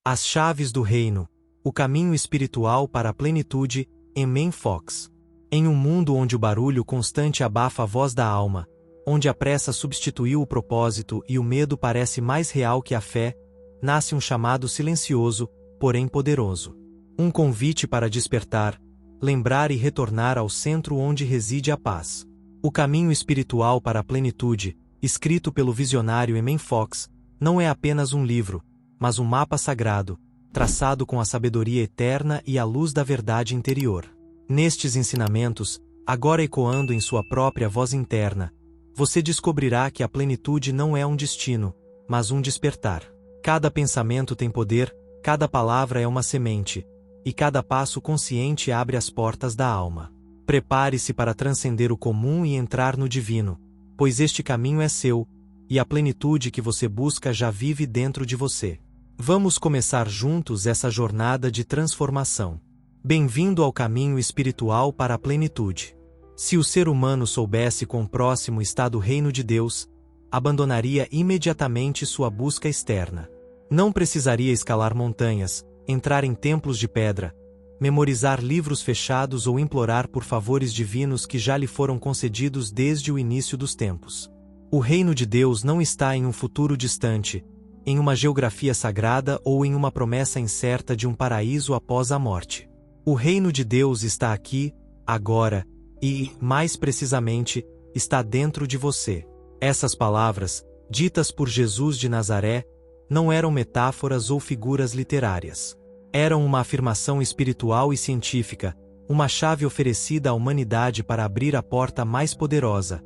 As Chaves do Reino, o caminho espiritual para a plenitude, Emin Fox. Em um mundo onde o barulho constante abafa a voz da alma, onde a pressa substituiu o propósito e o medo parece mais real que a fé, nasce um chamado silencioso, porém poderoso. Um convite para despertar, lembrar e retornar ao centro onde reside a paz. O caminho espiritual para a plenitude, escrito pelo visionário Emin Fox, não é apenas um livro, mas um mapa sagrado, traçado com a sabedoria eterna e a luz da verdade interior. Nestes ensinamentos, agora ecoando em sua própria voz interna, você descobrirá que a plenitude não é um destino, mas um despertar. Cada pensamento tem poder, cada palavra é uma semente, e cada passo consciente abre as portas da alma. Prepare-se para transcender o comum e entrar no divino, pois este caminho é seu, e a plenitude que você busca já vive dentro de você. Vamos começar juntos essa jornada de transformação. Bem-vindo ao caminho espiritual para a plenitude. Se o ser humano soubesse quão próximo está do reino de Deus, abandonaria imediatamente sua busca externa. Não precisaria escalar montanhas, entrar em templos de pedra, memorizar livros fechados ou implorar por favores divinos que já lhe foram concedidos desde o início dos tempos. O reino de Deus não está em um futuro distante, em uma geografia sagrada ou em uma promessa incerta de um paraíso após a morte. O reino de Deus está aqui, agora, e, mais precisamente, está dentro de você. Essas palavras, ditas por Jesus de Nazaré, não eram metáforas ou figuras literárias. Eram uma afirmação espiritual e científica, uma chave oferecida à humanidade para abrir a porta mais poderosa,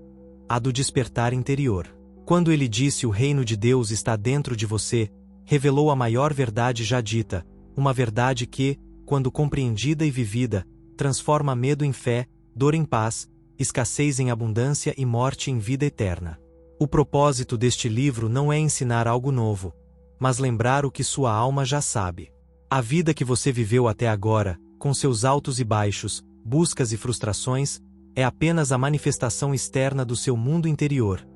a do despertar interior. Quando ele disse o reino de Deus está dentro de você, revelou a maior verdade já dita, uma verdade que, quando compreendida e vivida, transforma medo em fé, dor em paz, escassez em abundância e morte em vida eterna. O propósito deste livro não é ensinar algo novo, mas lembrar o que sua alma já sabe. A vida que você viveu até agora, com seus altos e baixos, buscas e frustrações, é apenas a manifestação externa do seu mundo interior.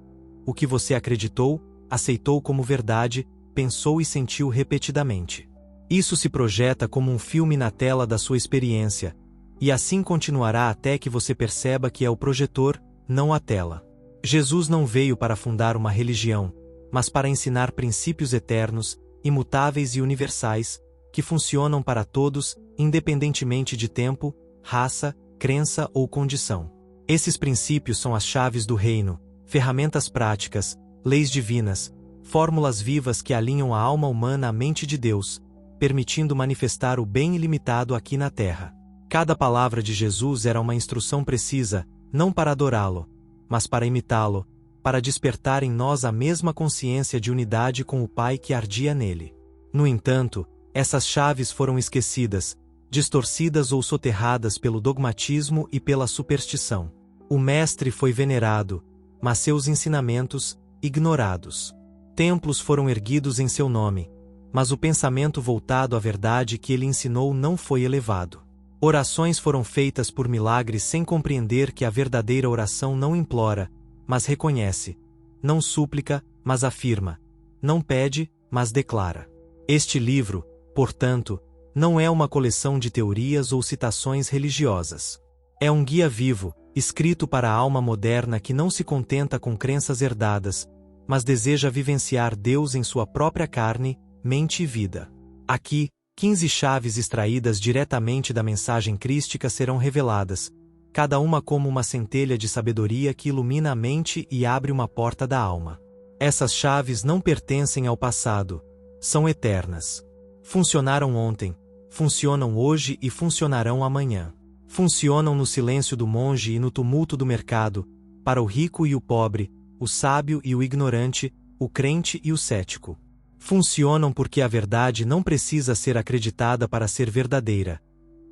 O que você acreditou, aceitou como verdade, pensou e sentiu repetidamente. Isso se projeta como um filme na tela da sua experiência, e assim continuará até que você perceba que é o projetor, não a tela. Jesus não veio para fundar uma religião, mas para ensinar princípios eternos, imutáveis e universais, que funcionam para todos, independentemente de tempo, raça, crença ou condição. Esses princípios são as chaves do reino, ferramentas práticas, leis divinas, fórmulas vivas que alinham a alma humana à mente de Deus, permitindo manifestar o bem ilimitado aqui na Terra. Cada palavra de Jesus era uma instrução precisa, não para adorá-lo, mas para imitá-lo, para despertar em nós a mesma consciência de unidade com o Pai que ardia nele. No entanto, essas chaves foram esquecidas, distorcidas ou soterradas pelo dogmatismo e pela superstição. O Mestre foi venerado, mas seus ensinamentos, ignorados. Templos foram erguidos em seu nome, mas o pensamento voltado à verdade que ele ensinou não foi elevado. Orações foram feitas por milagres sem compreender que a verdadeira oração não implora, mas reconhece. Não súplica, mas afirma. Não pede, mas declara. Este livro, portanto, não é uma coleção de teorias ou citações religiosas. É um guia vivo, escrito para a alma moderna que não se contenta com crenças herdadas, mas deseja vivenciar Deus em sua própria carne, mente e vida. Aqui, 15 chaves extraídas diretamente da mensagem crística serão reveladas, cada uma como uma centelha de sabedoria que ilumina a mente e abre uma porta da alma. Essas chaves não pertencem ao passado, são eternas. Funcionaram ontem, funcionam hoje e funcionarão amanhã. Funcionam no silêncio do monge e no tumulto do mercado, para o rico e o pobre, o sábio e o ignorante, o crente e o cético. Funcionam porque a verdade não precisa ser acreditada para ser verdadeira.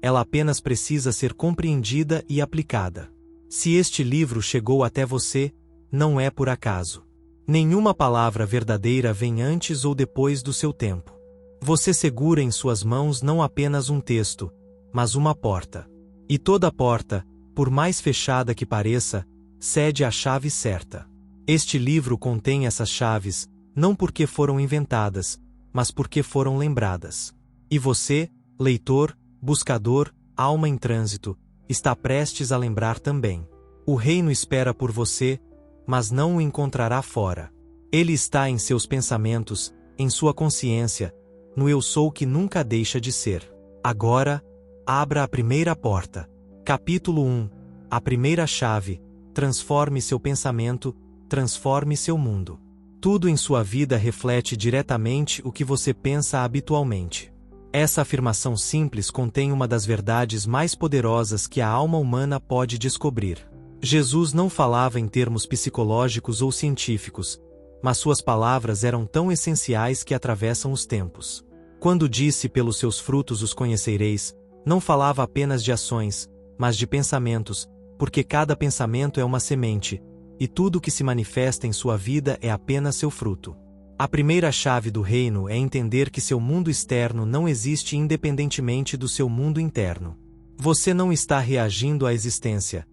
Ela apenas precisa ser compreendida e aplicada. Se este livro chegou até você, não é por acaso. Nenhuma palavra verdadeira vem antes ou depois do seu tempo. Você segura em suas mãos não apenas um texto, mas uma porta. E toda porta, por mais fechada que pareça, cede à chave certa. Este livro contém essas chaves, não porque foram inventadas, mas porque foram lembradas. E você, leitor, buscador, alma em trânsito, está prestes a lembrar também. O reino espera por você, mas não o encontrará fora. Ele está em seus pensamentos, em sua consciência, no eu sou que nunca deixa de ser. Agora, abra a primeira porta. Capítulo 1. A primeira chave. Transforme seu pensamento, transforme seu mundo. Tudo em sua vida reflete diretamente o que você pensa habitualmente. Essa afirmação simples contém uma das verdades mais poderosas que a alma humana pode descobrir. Jesus não falava em termos psicológicos ou científicos, mas suas palavras eram tão essenciais que atravessam os tempos. Quando disse pelos seus frutos os conhecereis, não falava apenas de ações, mas de pensamentos, porque cada pensamento é uma semente, e tudo que se manifesta em sua vida é apenas seu fruto. A primeira chave do reino é entender que seu mundo externo não existe independentemente do seu mundo interno. Você não está reagindo à existência,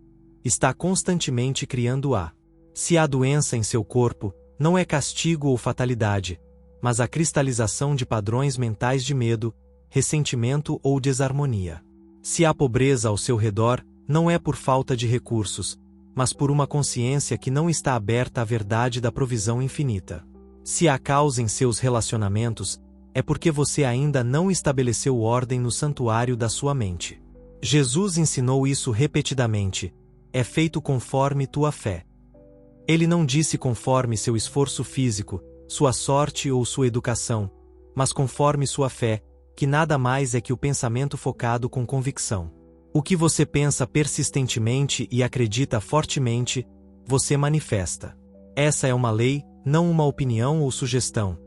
está constantemente criando-a. Se há doença em seu corpo, não é castigo ou fatalidade, mas a cristalização de padrões mentais de medo, ressentimento ou desarmonia. Se há pobreza ao seu redor, não é por falta de recursos, mas por uma consciência que não está aberta à verdade da provisão infinita. Se há caos em seus relacionamentos, é porque você ainda não estabeleceu ordem no santuário da sua mente. Jesus ensinou isso repetidamente: é feito conforme tua fé. Ele não disse conforme seu esforço físico, sua sorte ou sua educação, mas conforme sua fé, que nada mais é que o pensamento focado com convicção. O que você pensa persistentemente e acredita fortemente, você manifesta. Essa é uma lei, não uma opinião ou sugestão.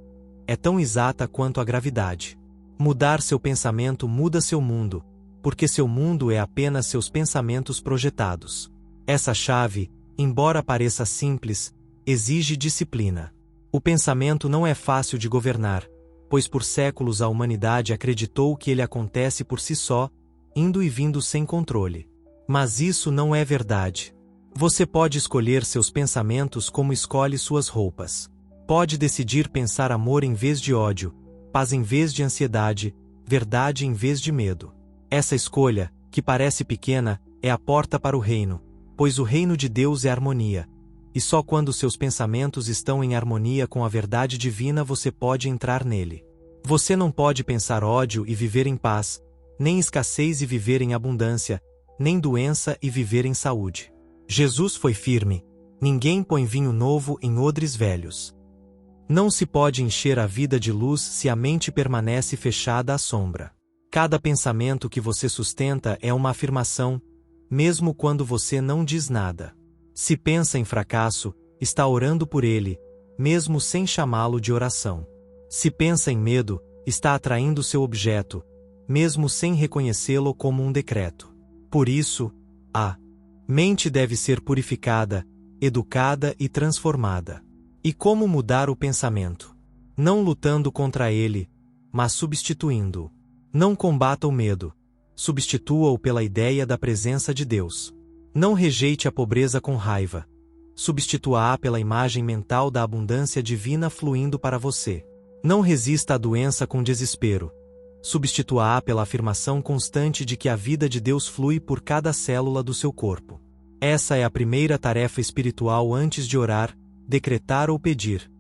É tão exata quanto a gravidade. Mudar seu pensamento muda seu mundo, porque seu mundo é apenas seus pensamentos projetados. Essa chave, embora pareça simples, exige disciplina. O pensamento não é fácil de governar, pois por séculos a humanidade acreditou que ele acontece por si só, indo e vindo sem controle. Mas isso não é verdade. Você pode escolher seus pensamentos como escolhe suas roupas. Pode decidir pensar amor em vez de ódio, paz em vez de ansiedade, verdade em vez de medo. Essa escolha, que parece pequena, é a porta para o reino, pois o reino de Deus é harmonia. E só quando seus pensamentos estão em harmonia com a verdade divina você pode entrar nele. Você não pode pensar ódio e viver em paz, nem escassez e viver em abundância, nem doença e viver em saúde. Jesus foi firme: ninguém põe vinho novo em odres velhos. Não se pode encher a vida de luz se a mente permanece fechada à sombra. Cada pensamento que você sustenta é uma afirmação, mesmo quando você não diz nada. Se pensa em fracasso, está orando por ele, mesmo sem chamá-lo de oração. Se pensa em medo, está atraindo seu objeto, mesmo sem reconhecê-lo como um decreto. Por isso, a mente deve ser purificada, educada e transformada. E como mudar o pensamento? Não lutando contra ele, mas substituindo-o. Não combata o medo, substitua-o pela ideia da presença de Deus. Não rejeite a pobreza com raiva, substitua-a pela imagem mental da abundância divina fluindo para você. Não resista à doença com desespero, substitua-a pela afirmação constante de que a vida de Deus flui por cada célula do seu corpo. Essa é a primeira tarefa espiritual antes de orar, decretar ou pedir: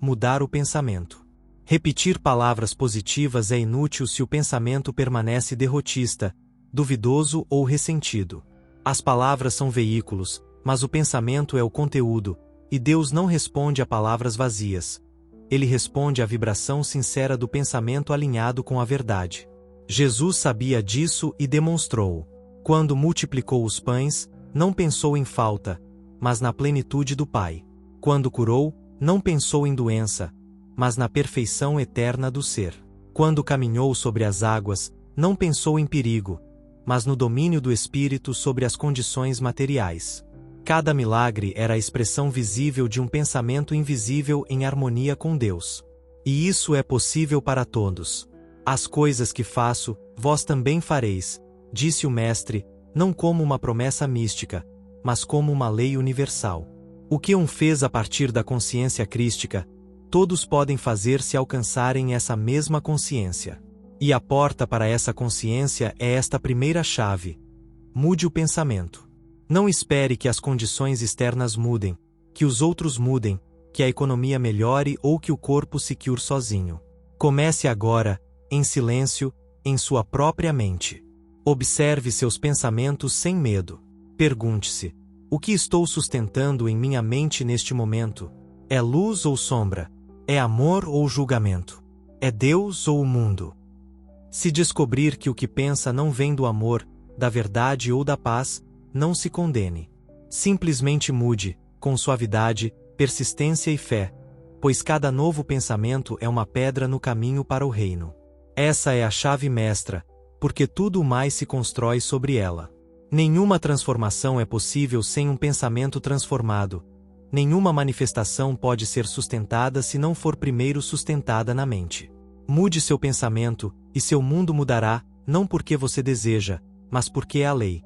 mudar o pensamento. Repetir palavras positivas é inútil se o pensamento permanece derrotista, duvidoso ou ressentido. As palavras são veículos, mas o pensamento é o conteúdo, e Deus não responde a palavras vazias. Ele responde à vibração sincera do pensamento alinhado com a verdade. Jesus sabia disso e demonstrou. Quando multiplicou os pães, não pensou em falta, mas na plenitude do Pai. Quando curou, não pensou em doença, mas na perfeição eterna do ser. Quando caminhou sobre as águas, não pensou em perigo, mas no domínio do Espírito sobre as condições materiais. Cada milagre era a expressão visível de um pensamento invisível em harmonia com Deus. E isso é possível para todos. As coisas que faço, vós também fareis, disse o Mestre, não como uma promessa mística, mas como uma lei universal. O que fez a partir da consciência crística, Todos podem fazer se alcançarem essa mesma consciência. E a porta para essa consciência é esta primeira chave. Mude o pensamento. Não espere que as condições externas mudem, que os outros mudem, que a economia melhore ou que o corpo se cure sozinho. Comece agora, em silêncio, em sua própria mente. Observe seus pensamentos sem medo. Pergunte-se: o que estou sustentando em minha mente neste momento? É luz ou sombra? É amor ou julgamento? É Deus ou o mundo? Se descobrir que o que pensa não vem do amor, da verdade ou da paz, não se condene. Simplesmente mude, com suavidade, persistência e fé, pois cada novo pensamento é uma pedra no caminho para o reino. Essa é a chave mestra, porque tudo mais se constrói sobre ela. Nenhuma transformação é possível sem um pensamento transformado. Nenhuma manifestação pode ser sustentada se não for primeiro sustentada na mente. Mude seu pensamento, e seu mundo mudará, não porque você deseja, mas porque é a lei.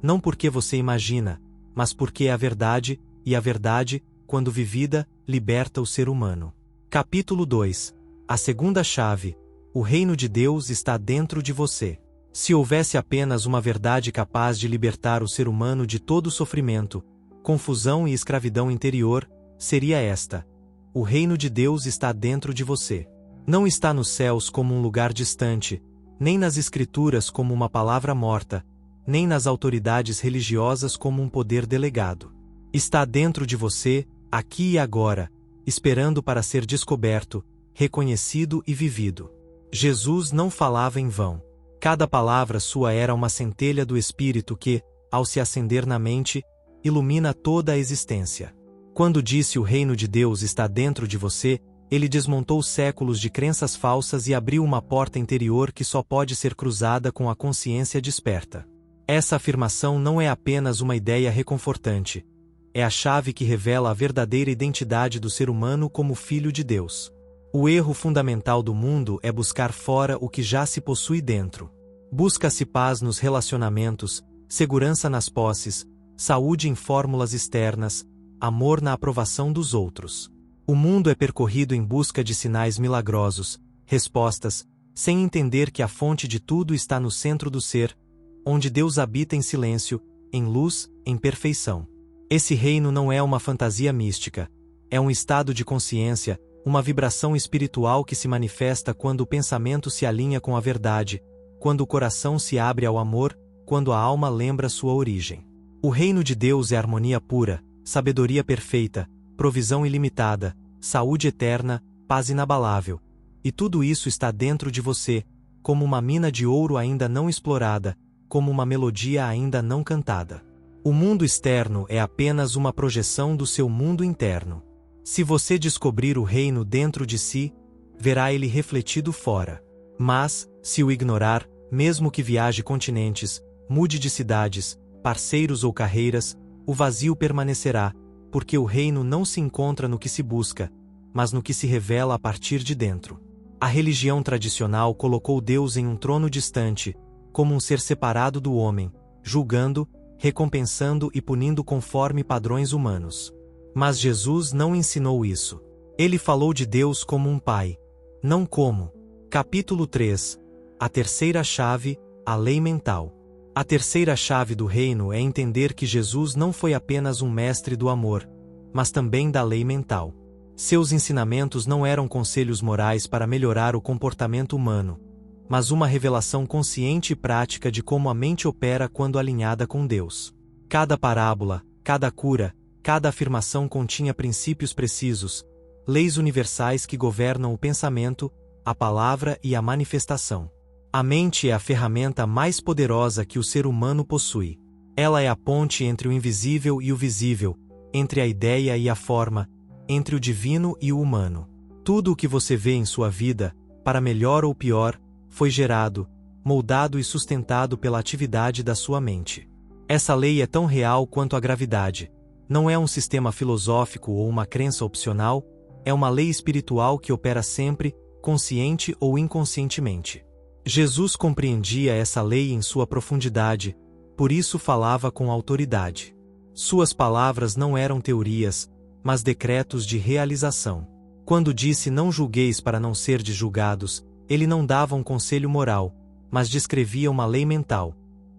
Não porque você imagina, mas porque é a verdade, e a verdade, quando vivida, liberta o ser humano. Capítulo 2. A segunda chave. O reino de Deus está dentro de você. Se houvesse apenas uma verdade capaz de libertar o ser humano de todo sofrimento, confusão e escravidão interior, seria esta: o reino de Deus está dentro de você. Não está nos céus como um lugar distante, nem nas escrituras como uma palavra morta, nem nas autoridades religiosas como um poder delegado. Está dentro de você, aqui e agora, esperando para ser descoberto, reconhecido e vivido. Jesus não falava em vão. Cada palavra sua era uma centelha do Espírito que, ao se acender na mente, ilumina toda a existência. Quando disse o reino de Deus está dentro de você, ele desmontou séculos de crenças falsas e abriu uma porta interior que só pode ser cruzada com a consciência desperta. Essa afirmação não é apenas uma ideia reconfortante. É a chave que revela a verdadeira identidade do ser humano como filho de Deus. O erro fundamental do mundo é buscar fora o que já se possui dentro. Busca-se paz nos relacionamentos, segurança nas posses, saúde em fórmulas externas, amor na aprovação dos outros. O mundo é percorrido em busca de sinais milagrosos, respostas, sem entender que a fonte de tudo está no centro do ser, onde Deus habita em silêncio, em luz, em perfeição. Esse reino não é uma fantasia mística, é um estado de consciência, uma vibração espiritual que se manifesta quando o pensamento se alinha com a verdade, quando o coração se abre ao amor, quando a alma lembra sua origem. O reino de Deus é harmonia pura, sabedoria perfeita, provisão ilimitada, saúde eterna, paz inabalável. E tudo isso está dentro de você, como uma mina de ouro ainda não explorada, como uma melodia ainda não cantada. O mundo externo é apenas uma projeção do seu mundo interno. Se você descobrir o reino dentro de si, verá ele refletido fora. Mas, se o ignorar, mesmo que viaje continentes, mude de cidades, parceiros ou carreiras, o vazio permanecerá, porque o reino não se encontra no que se busca, mas no que se revela a partir de dentro. A religião tradicional colocou Deus em um trono distante, como um ser separado do homem, julgando, recompensando e punindo conforme padrões humanos. Mas Jesus não ensinou isso. Ele falou de Deus como um pai, não como. Capítulo 3. A terceira chave, a lei mental. A terceira chave do reino é entender que Jesus não foi apenas um mestre do amor, mas também da lei mental. Seus ensinamentos não eram conselhos morais para melhorar o comportamento humano, mas uma revelação consciente e prática de como a mente opera quando alinhada com Deus. Cada parábola, cada cura, cada afirmação continha princípios precisos, leis universais que governam o pensamento, a palavra e a manifestação. A mente é a ferramenta mais poderosa que o ser humano possui. Ela é a ponte entre o invisível e o visível, entre a ideia e a forma, entre o divino e o humano. Tudo o que você vê em sua vida, para melhor ou pior, foi gerado, moldado e sustentado pela atividade da sua mente. Essa lei é tão real quanto a gravidade. Não é um sistema filosófico ou uma crença opcional, é uma lei espiritual que opera sempre, consciente ou inconscientemente. Jesus compreendia essa lei em sua profundidade, por isso falava com autoridade. Suas palavras não eram teorias, mas decretos de realização. Quando disse não julgueis para não serdes julgados, ele não dava um conselho moral, mas descrevia uma lei mental.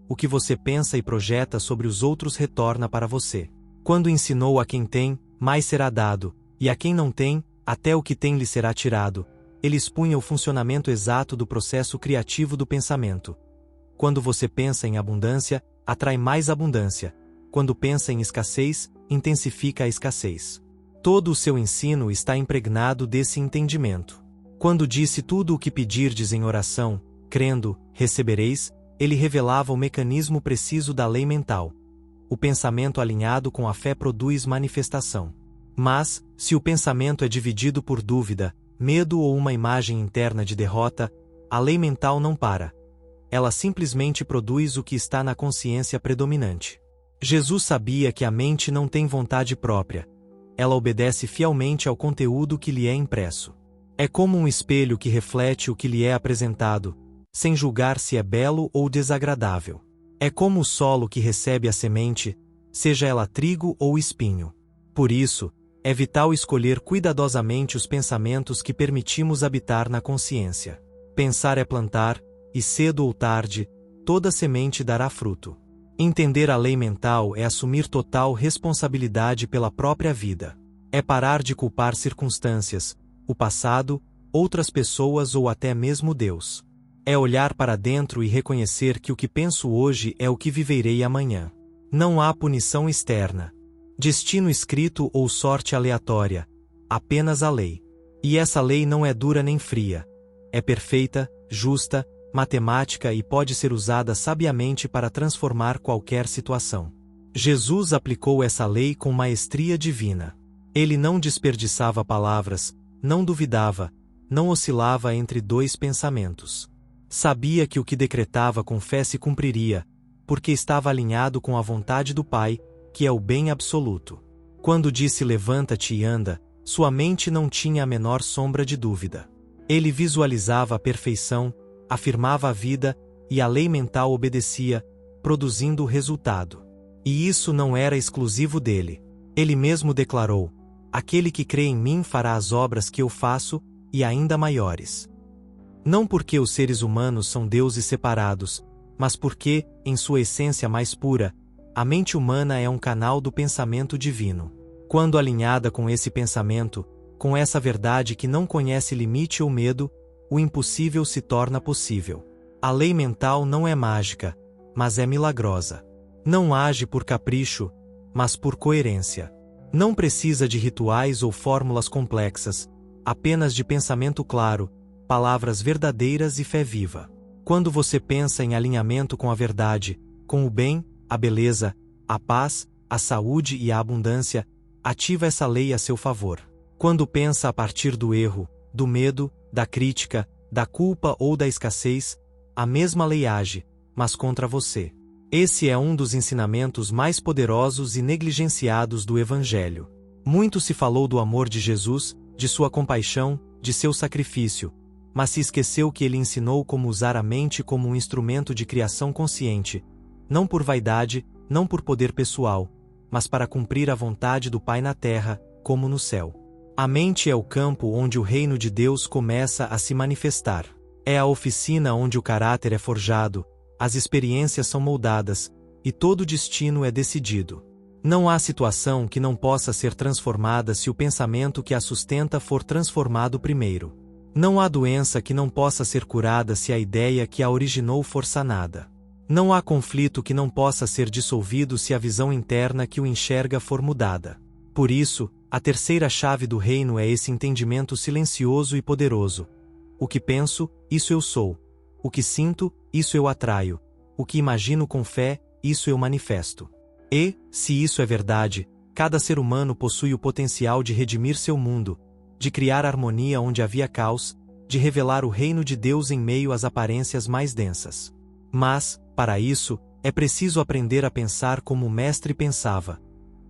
O que você pensa e projeta sobre os outros retorna para você. Quando ensinou a quem tem, mais será dado, e a quem não tem, até o que tem lhe será tirado, ele expunha o funcionamento exato do processo criativo do pensamento. Quando você pensa em abundância, atrai mais abundância. Quando pensa em escassez, intensifica a escassez. Todo o seu ensino está impregnado desse entendimento. Quando disse tudo o que pedirdes em oração, crendo, recebereis, ele revelava o mecanismo preciso da lei mental. O pensamento alinhado com a fé produz manifestação. Mas, se o pensamento é dividido por dúvida, medo ou uma imagem interna de derrota, a lei mental não para. Ela simplesmente produz o que está na consciência predominante. Jesus sabia que a mente não tem vontade própria. Ela obedece fielmente ao conteúdo que lhe é impresso. É como um espelho que reflete o que lhe é apresentado, sem julgar se é belo ou desagradável. É como o solo que recebe a semente, seja ela trigo ou espinho. Por isso, é vital escolher cuidadosamente os pensamentos que permitimos habitar na consciência. Pensar é plantar, e cedo ou tarde, toda semente dará fruto. Entender a lei mental é assumir total responsabilidade pela própria vida. É parar de culpar circunstâncias, o passado, outras pessoas ou até mesmo Deus. É olhar para dentro e reconhecer que o que penso hoje é o que viverei amanhã. Não há punição externa, destino escrito ou sorte aleatória, apenas a lei. E essa lei não é dura nem fria. É perfeita, justa, matemática e pode ser usada sabiamente para transformar qualquer situação. Jesus aplicou essa lei com maestria divina. Ele não desperdiçava palavras, não duvidava, não oscilava entre dois pensamentos. Sabia que o que decretava com fé se cumpriria, porque estava alinhado com a vontade do Pai, que é o bem absoluto. Quando disse levanta-te e anda, sua mente não tinha a menor sombra de dúvida. Ele visualizava a perfeição, afirmava a vida, e a lei mental obedecia, produzindo o resultado. E isso não era exclusivo dele. Ele mesmo declarou: aquele que crê em mim fará as obras que eu faço, e ainda maiores. Não porque os seres humanos são deuses separados, mas porque, em sua essência mais pura, a mente humana é um canal do pensamento divino. Quando alinhada com esse pensamento, com essa verdade que não conhece limite ou medo, o impossível se torna possível. A lei mental não é mágica, mas é milagrosa. Não age por capricho, mas por coerência. Não precisa de rituais ou fórmulas complexas, apenas de pensamento claro, palavras verdadeiras e fé viva. Quando você pensa em alinhamento com a verdade, com o bem, a beleza, a paz, a saúde e a abundância, ativa essa lei a seu favor. Quando pensa a partir do erro, do medo, da crítica, da culpa ou da escassez, a mesma lei age, mas contra você. Esse é um dos ensinamentos mais poderosos e negligenciados do Evangelho. Muito se falou do amor de Jesus, de sua compaixão, de seu sacrifício, mas se esqueceu que ele ensinou como usar a mente como um instrumento de criação consciente, não por vaidade, não por poder pessoal, mas para cumprir a vontade do Pai na terra, como no céu. A mente é o campo onde o reino de Deus começa a se manifestar. É a oficina onde o caráter é forjado, as experiências são moldadas, e todo destino é decidido. Não há situação que não possa ser transformada se o pensamento que a sustenta for transformado primeiro. Não há doença que não possa ser curada se a ideia que a originou for sanada. Não há conflito que não possa ser dissolvido se a visão interna que o enxerga for mudada. Por isso, a terceira chave do reino é esse entendimento silencioso e poderoso. O que penso, isso eu sou. O que sinto, isso eu atraio. O que imagino com fé, isso eu manifesto. E, se isso é verdade, cada ser humano possui o potencial de redimir seu mundo, de criar harmonia onde havia caos, de revelar o reino de Deus em meio às aparências mais densas. Mas, para isso, é preciso aprender a pensar como o Mestre pensava.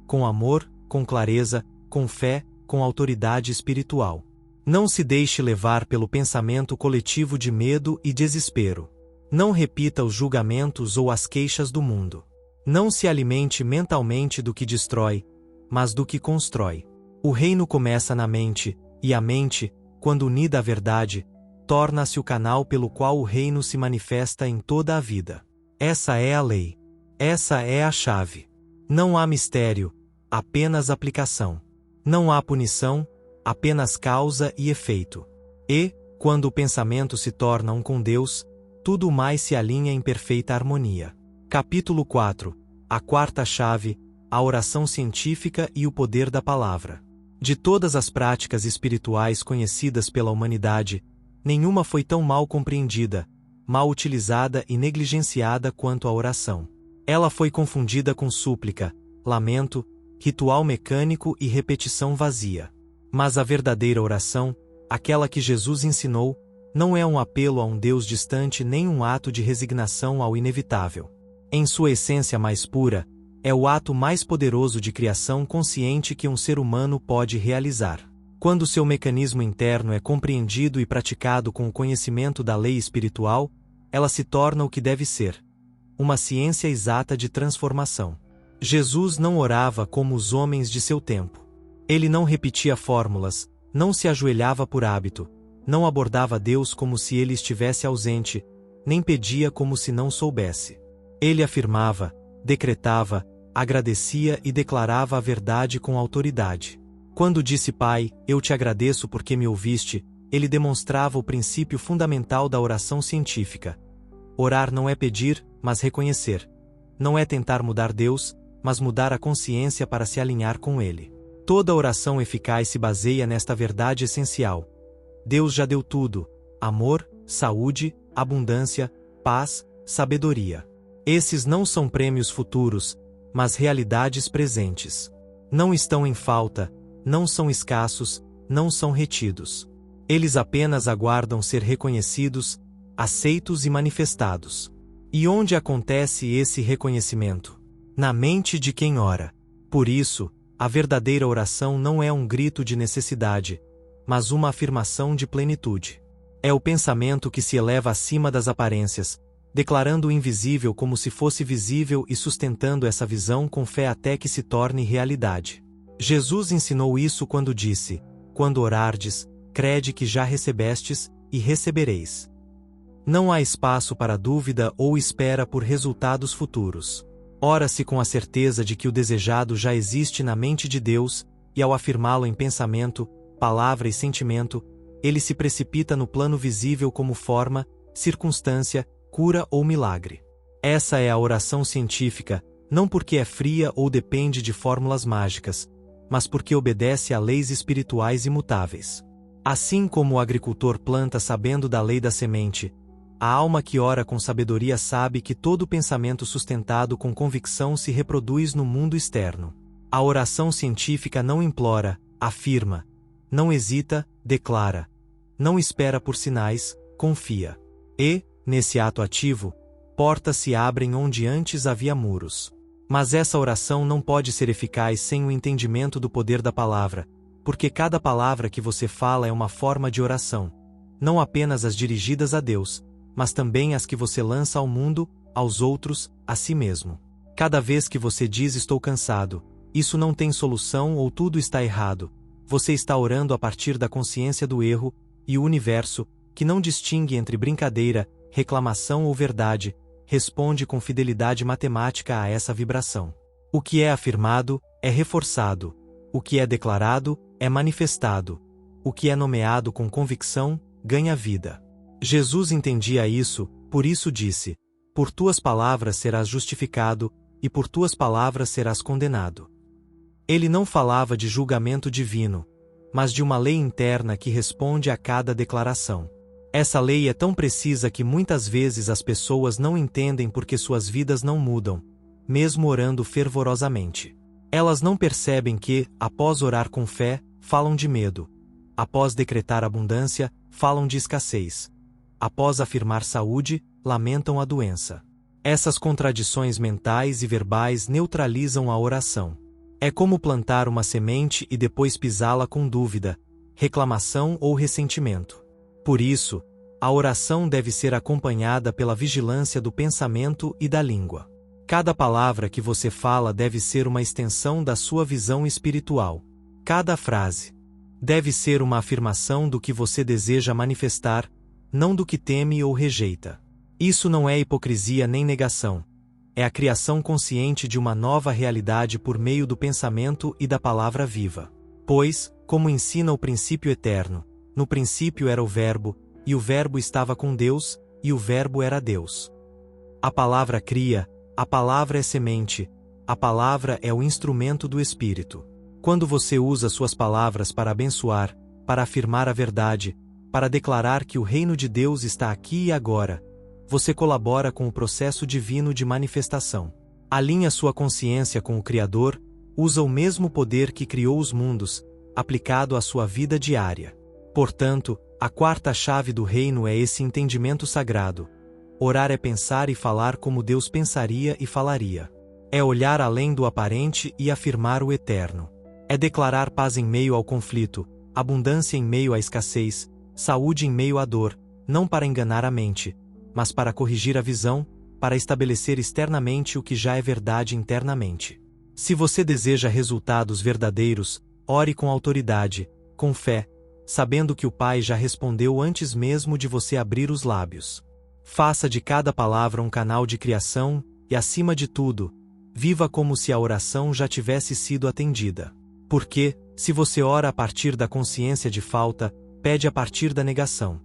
Com amor, com clareza, com fé, com autoridade espiritual. Não se deixe levar pelo pensamento coletivo de medo e desespero. Não repita os julgamentos ou as queixas do mundo. Não se alimente mentalmente do que destrói, mas do que constrói. O reino começa na mente, E a mente, quando unida à verdade, torna-se o canal pelo qual o reino se manifesta em toda a vida. Essa é a lei. Essa é a chave. Não há mistério, apenas aplicação. Não há punição, apenas causa e efeito. E, quando o pensamento se torna um com Deus, tudo mais se alinha em perfeita harmonia. Capítulo 4. A quarta chave, a oração científica e o poder da palavra. De todas as práticas espirituais conhecidas pela humanidade, nenhuma foi tão mal compreendida, mal utilizada e negligenciada quanto a oração. Ela foi confundida com súplica, lamento, ritual mecânico e repetição vazia. Mas a verdadeira oração, aquela que Jesus ensinou, não é um apelo a um Deus distante nem um ato de resignação ao inevitável. Em sua essência mais pura, é o ato mais poderoso de criação consciente que um ser humano pode realizar. Quando seu mecanismo interno é compreendido e praticado com o conhecimento da lei espiritual, ela se torna o que deve ser: uma ciência exata de transformação. Jesus não orava como os homens de seu tempo. Ele não repetia fórmulas, não se ajoelhava por hábito, não abordava Deus como se ele estivesse ausente, nem pedia como se não soubesse. Ele afirmava, decretava, agradecia e declarava a verdade com autoridade. Quando disse Pai, eu te agradeço porque me ouviste, ele demonstrava o princípio fundamental da oração científica. Orar não é pedir, mas reconhecer. Não é tentar mudar Deus, mas mudar a consciência para se alinhar com Ele. Toda oração eficaz se baseia nesta verdade essencial. Deus já deu tudo: amor, saúde, abundância, paz, sabedoria. Esses não são prêmios futuros, mas realidades presentes. Não estão em falta, não são escassos, não são retidos. Eles apenas aguardam ser reconhecidos, aceitos e manifestados. E onde acontece esse reconhecimento? Na mente de quem ora. Por isso, a verdadeira oração não é um grito de necessidade, mas uma afirmação de plenitude. É o pensamento que se eleva acima das aparências, declarando o invisível como se fosse visível e sustentando essa visão com fé até que se torne realidade. Jesus ensinou isso quando disse: quando orardes, crede que já recebestes, e recebereis. Não há espaço para dúvida ou espera por resultados futuros. Ora-se com a certeza de que o desejado já existe na mente de Deus, e ao afirmá-lo em pensamento, palavra e sentimento, ele se precipita no plano visível como forma, circunstância, cura ou milagre. Essa é a oração científica, não porque é fria ou depende de fórmulas mágicas, mas porque obedece a leis espirituais imutáveis. Assim como o agricultor planta sabendo da lei da semente, a alma que ora com sabedoria sabe que todo pensamento sustentado com convicção se reproduz no mundo externo. A oração científica não implora, afirma. Não hesita, declara. Não espera por sinais, confia. E, nesse ato ativo, portas se abrem onde antes havia muros. Mas essa oração não pode ser eficaz sem o entendimento do poder da palavra, porque cada palavra que você fala é uma forma de oração. Não apenas as dirigidas a Deus, mas também as que você lança ao mundo, aos outros, a si mesmo. Cada vez que você diz estou cansado, isso não tem solução ou tudo está errado, você está orando a partir da consciência do erro, e o universo, que não distingue entre brincadeira, reclamação ou verdade, responde com fidelidade matemática a essa vibração. O que é afirmado, é reforçado. O que é declarado, é manifestado. O que é nomeado com convicção, ganha vida. Jesus entendia isso, por isso disse: por tuas palavras serás justificado, e por tuas palavras serás condenado. Ele não falava de julgamento divino, mas de uma lei interna que responde a cada declaração. Essa lei é tão precisa que muitas vezes as pessoas não entendem porque suas vidas não mudam, mesmo orando fervorosamente. Elas não percebem que, após orar com fé, falam de medo. Após decretar abundância, falam de escassez. Após afirmar saúde, lamentam a doença. Essas contradições mentais e verbais neutralizam a oração. É como plantar uma semente e depois pisá-la com dúvida, reclamação ou ressentimento. Por isso, a oração deve ser acompanhada pela vigilância do pensamento e da língua. Cada palavra que você fala deve ser uma extensão da sua visão espiritual. Cada frase, Deve ser uma afirmação do que você deseja manifestar, não do que teme ou rejeita. Isso não é hipocrisia nem negação. É a criação consciente de uma nova realidade por meio do pensamento e da palavra viva. Pois, como ensina o princípio eterno, no princípio era o Verbo, e o Verbo estava com Deus, e o Verbo era Deus. A palavra cria, a palavra é semente, a palavra é o instrumento do Espírito. Quando você usa suas palavras para abençoar, para afirmar a verdade, para declarar que o reino de Deus está aqui e agora, você colabora com o processo divino de manifestação. Alinha sua consciência com o Criador, usa o mesmo poder que criou os mundos, aplicado à sua vida diária. Portanto, a quarta chave do reino é esse entendimento sagrado. Orar é pensar e falar como Deus pensaria e falaria. É olhar além do aparente e afirmar o eterno. É declarar paz em meio ao conflito, abundância em meio à escassez, saúde em meio à dor, não para enganar a mente, mas para corrigir a visão, para estabelecer externamente o que já é verdade internamente. Se você deseja resultados verdadeiros, ore com autoridade, com fé, sabendo que o Pai já respondeu antes mesmo de você abrir os lábios. Faça de cada palavra um canal de criação, e acima de tudo, viva como se a oração já tivesse sido atendida. Porque, se você ora a partir da consciência de falta, pede a partir da negação.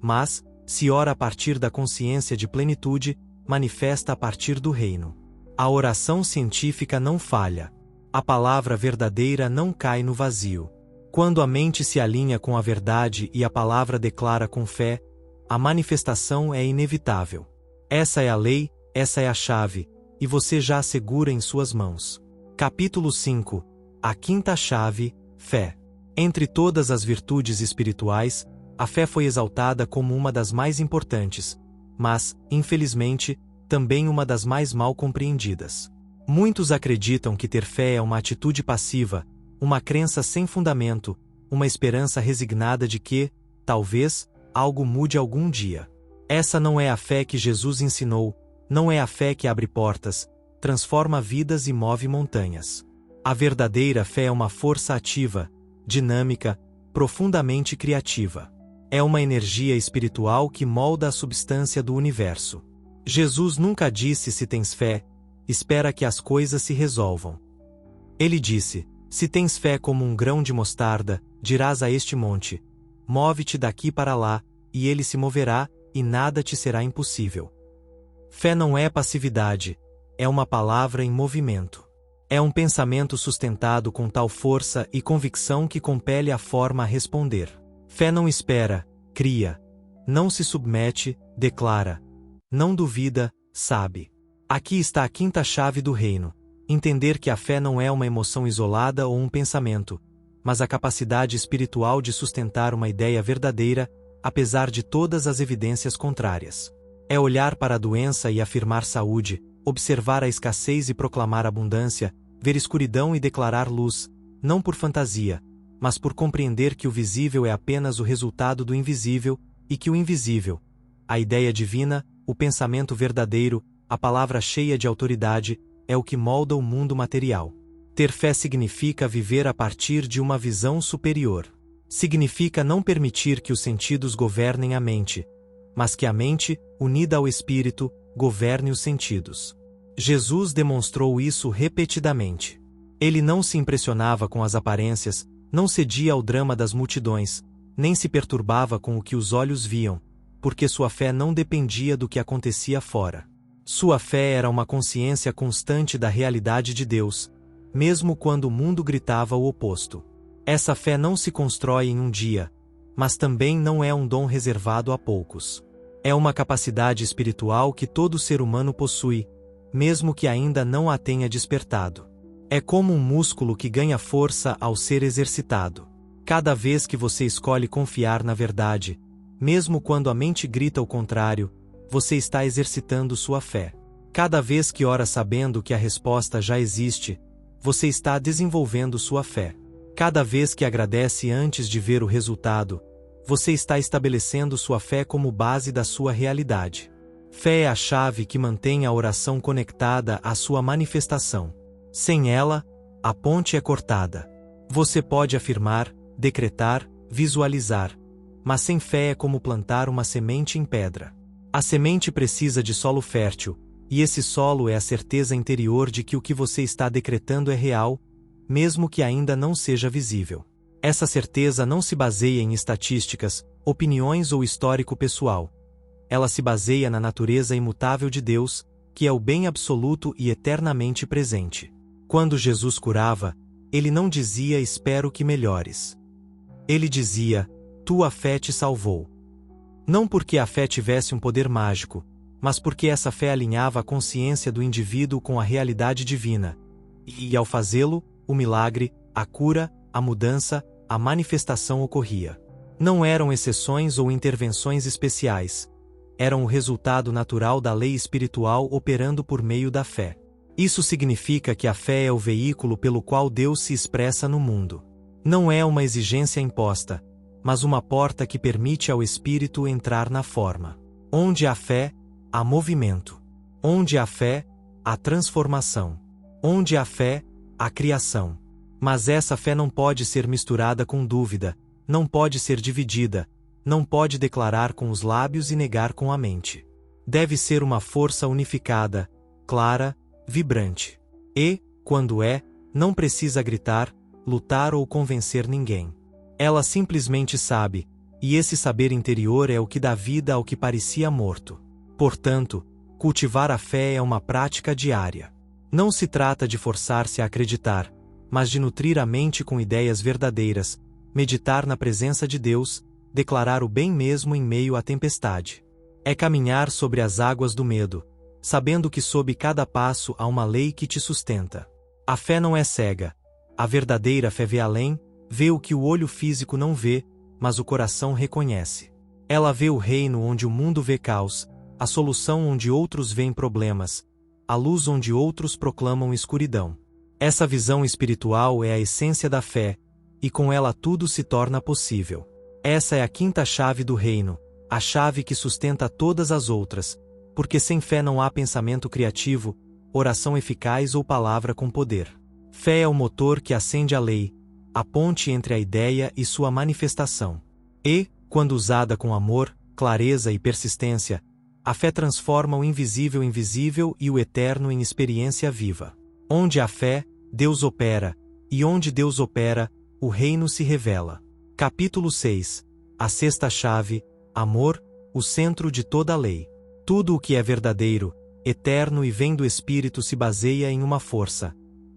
Mas, se ora a partir da consciência de plenitude, manifesta a partir do reino. A oração científica não falha. A palavra verdadeira não cai no vazio. Quando a mente se alinha com a verdade e a palavra declara com fé, a manifestação é inevitável. Essa é a lei, essa é a chave, e você já a segura em suas mãos. Capítulo 5. A quinta chave, fé. Entre todas as virtudes espirituais, a fé foi exaltada como uma das mais importantes, mas, infelizmente, também uma das mais mal compreendidas. Muitos acreditam que ter fé é uma atitude passiva, uma crença sem fundamento, uma esperança resignada de que, talvez, algo mude algum dia. Essa não é a fé que Jesus ensinou, não é a fé que abre portas, transforma vidas e move montanhas. A verdadeira fé é uma força ativa, dinâmica, profundamente criativa. É uma energia espiritual que molda a substância do universo. Jesus nunca disse: se tens fé, espera que as coisas se resolvam. Ele disse: se tens fé como um grão de mostarda, dirás a este monte: move-te daqui para lá, e ele se moverá, e nada te será impossível. Fé não é passividade, é uma palavra em movimento. É um pensamento sustentado com tal força e convicção que compele a forma a responder. Fé não espera, cria. Não se submete, declara. Não duvida, sabe. Aqui está a quinta chave do reino. Entender que a fé não é uma emoção isolada ou um pensamento, mas a capacidade espiritual de sustentar uma ideia verdadeira, apesar de todas as evidências contrárias. É olhar para a doença e afirmar saúde, observar a escassez e proclamar abundância, ver escuridão e declarar luz, não por fantasia, mas por compreender que o visível é apenas o resultado do invisível, e que o invisível, a ideia divina, o pensamento verdadeiro, a palavra cheia de autoridade, é o que molda o mundo material. Ter fé significa viver a partir de uma visão superior. Significa não permitir que os sentidos governem a mente, mas que a mente, unida ao espírito, governe os sentidos. Jesus demonstrou isso repetidamente. Ele não se impressionava com as aparências, não cedia ao drama das multidões, nem se perturbava com o que os olhos viam, porque sua fé não dependia do que acontecia fora. Sua fé era uma consciência constante da realidade de Deus, mesmo quando o mundo gritava o oposto. Essa fé não se constrói em um dia, mas também não é um dom reservado a poucos. É uma capacidade espiritual que todo ser humano possui, mesmo que ainda não a tenha despertado. É como um músculo que ganha força ao ser exercitado. Cada vez que você escolhe confiar na verdade, mesmo quando a mente grita o contrário, você está exercitando sua fé. Cada vez que ora sabendo que a resposta já existe, você está desenvolvendo sua fé. Cada vez que agradece antes de ver o resultado, você está estabelecendo sua fé como base da sua realidade. Fé é a chave que mantém a oração conectada à sua manifestação. Sem ela, a ponte é cortada. Você pode afirmar, decretar, visualizar. Mas sem fé é como plantar uma semente em pedra. A semente precisa de solo fértil, e esse solo é a certeza interior de que o que você está decretando é real, mesmo que ainda não seja visível. Essa certeza não se baseia em estatísticas, opiniões ou histórico pessoal. Ela se baseia na natureza imutável de Deus, que é o bem absoluto e eternamente presente. Quando Jesus curava, ele não dizia espero que melhores. Ele dizia, tua fé te salvou. Não porque a fé tivesse um poder mágico, mas porque essa fé alinhava a consciência do indivíduo com a realidade divina. E, ao fazê-lo, o milagre, a cura, a mudança, a manifestação ocorria. Não eram exceções ou intervenções especiais. Eram o resultado natural da lei espiritual operando por meio da fé. Isso significa que a fé é o veículo pelo qual Deus se expressa no mundo. Não é uma exigência imposta, mas uma porta que permite ao Espírito entrar na forma. Onde há fé, há movimento. Onde há fé, há transformação. Onde há fé, há criação. Mas essa fé não pode ser misturada com dúvida, não pode ser dividida, não pode declarar com os lábios e negar com a mente. Deve ser uma força unificada, clara, vibrante. E, quando é, não precisa gritar, lutar ou convencer ninguém. Ela simplesmente sabe, e esse saber interior é o que dá vida ao que parecia morto. Portanto, cultivar a fé é uma prática diária. Não se trata de forçar-se a acreditar, mas de nutrir a mente com ideias verdadeiras, meditar na presença de Deus, declarar o bem mesmo em meio à tempestade. É caminhar sobre as águas do medo, sabendo que sob cada passo há uma lei que te sustenta. A fé não é cega. A verdadeira fé vê além, vê o que o olho físico não vê, mas o coração reconhece. Ela vê o reino onde o mundo vê caos, a solução onde outros veem problemas, a luz onde outros proclamam escuridão. Essa visão espiritual é a essência da fé, e com ela tudo se torna possível. Essa é a quinta chave do reino, a chave que sustenta todas as outras, porque sem fé não há pensamento criativo, oração eficaz ou palavra com poder. Fé é o motor que acende a lei, a ponte entre a ideia e sua manifestação. E, quando usada com amor, clareza e persistência, a fé transforma o invisível em visível e o eterno em experiência viva. Onde há fé, Deus opera, e onde Deus opera, o reino se revela. Capítulo 6. A sexta chave, amor, o centro de toda a lei. Tudo o que é verdadeiro, eterno e vem do Espírito se baseia em uma força: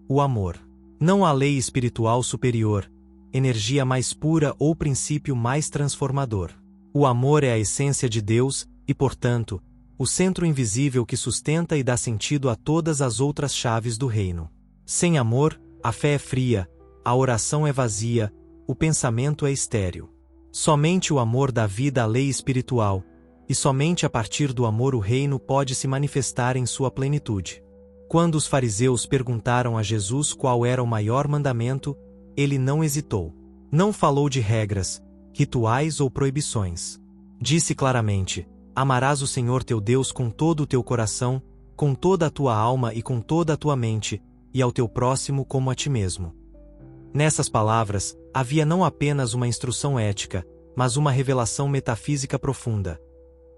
o amor. Não há lei espiritual superior, energia mais pura ou princípio mais transformador. O amor é a essência de Deus e, portanto, o centro invisível que sustenta e dá sentido a todas as outras chaves do reino. Sem amor, a fé é fria, a oração é vazia, o pensamento é estéril. Somente o amor dá vida à lei espiritual, e somente a partir do amor o reino pode se manifestar em sua plenitude. Quando os fariseus perguntaram a Jesus qual era o maior mandamento, ele não hesitou. Não falou de regras, rituais ou proibições. Disse claramente: amarás o Senhor teu Deus com todo o teu coração, com toda a tua alma e com toda a tua mente, e ao teu próximo como a ti mesmo. Nessas palavras, havia não apenas uma instrução ética, mas uma revelação metafísica profunda.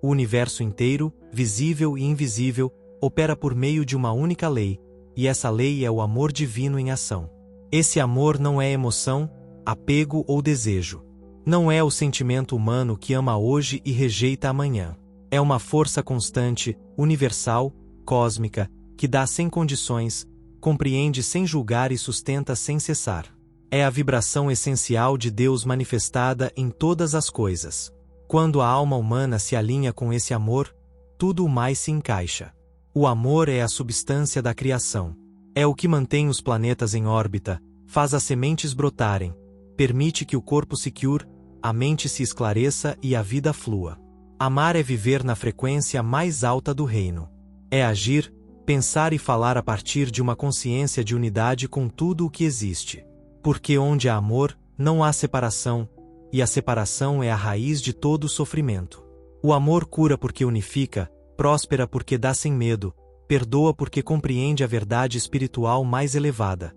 O universo inteiro, visível e invisível, opera por meio de uma única lei, e essa lei é o amor divino em ação. Esse amor não é emoção, apego ou desejo. Não é o sentimento humano que ama hoje e rejeita amanhã. É uma força constante, universal, cósmica, que dá sem condições, compreende sem julgar e sustenta sem cessar. É a vibração essencial de Deus manifestada em todas as coisas. Quando a alma humana se alinha com esse amor, tudo o mais se encaixa. O amor é a substância da criação. É o que mantém os planetas em órbita, faz as sementes brotarem, permite que o corpo se cure, a mente se esclareça e a vida flua. Amar é viver na frequência mais alta do reino. É agir, pensar e falar a partir de uma consciência de unidade com tudo o que existe. Porque onde há amor, não há separação, e a separação é a raiz de todo o sofrimento. O amor cura porque unifica, próspera porque dá sem medo, perdoa porque compreende a verdade espiritual mais elevada.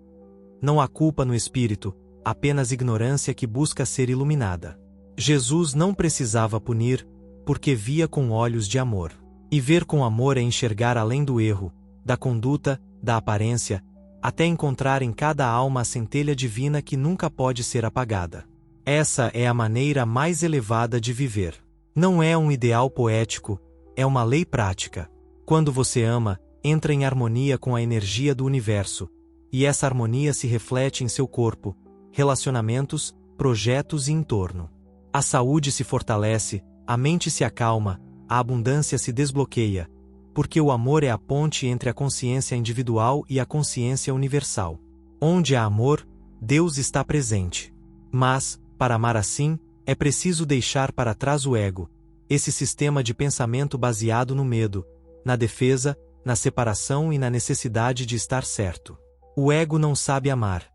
Não há culpa no espírito, apenas ignorância que busca ser iluminada. Jesus não precisava punir, porque via com olhos de amor. E ver com amor é enxergar além do erro, da conduta, da aparência, até encontrar em cada alma a centelha divina que nunca pode ser apagada. Essa é a maneira mais elevada de viver. Não é um ideal poético, é uma lei prática. Quando você ama, entra em harmonia com a energia do universo, e essa harmonia se reflete em seu corpo, relacionamentos, projetos e entorno. A saúde se fortalece, a mente se acalma, a abundância se desbloqueia, porque o amor é a ponte entre a consciência individual e a consciência universal. Onde há amor, Deus está presente. Mas, para amar assim, é preciso deixar para trás o ego, esse sistema de pensamento baseado no medo, na defesa, na separação e na necessidade de estar certo. O ego não sabe amar.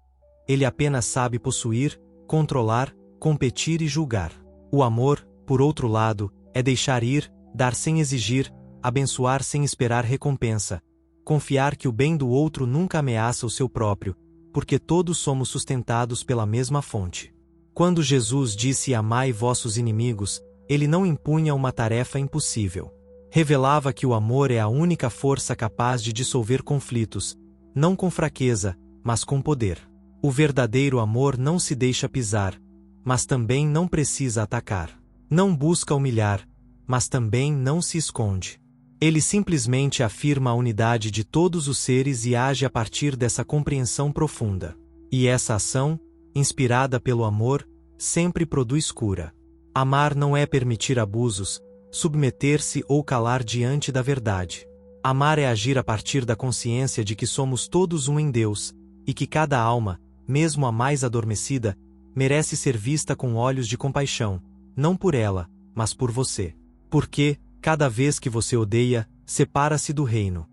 Ele apenas sabe possuir, controlar, competir e julgar. O amor, por outro lado, é deixar ir, dar sem exigir, abençoar sem esperar recompensa, confiar que o bem do outro nunca ameaça o seu próprio, porque todos somos sustentados pela mesma fonte. Quando Jesus disse amai vossos inimigos, ele não impunha uma tarefa impossível. Revelava que o amor é a única força capaz de dissolver conflitos, não com fraqueza, mas com poder. O verdadeiro amor não se deixa pisar, mas também não precisa atacar. Não busca humilhar, mas também não se esconde. Ele simplesmente afirma a unidade de todos os seres e age a partir dessa compreensão profunda. E essa ação, inspirada pelo amor, sempre produz cura. Amar não é permitir abusos, submeter-se ou calar diante da verdade. Amar é agir a partir da consciência de que somos todos um em Deus, e que cada alma, mesmo a mais adormecida, merece ser vista com olhos de compaixão, não por ela, mas por você. Porque, cada vez que você odeia, separa-se do reino.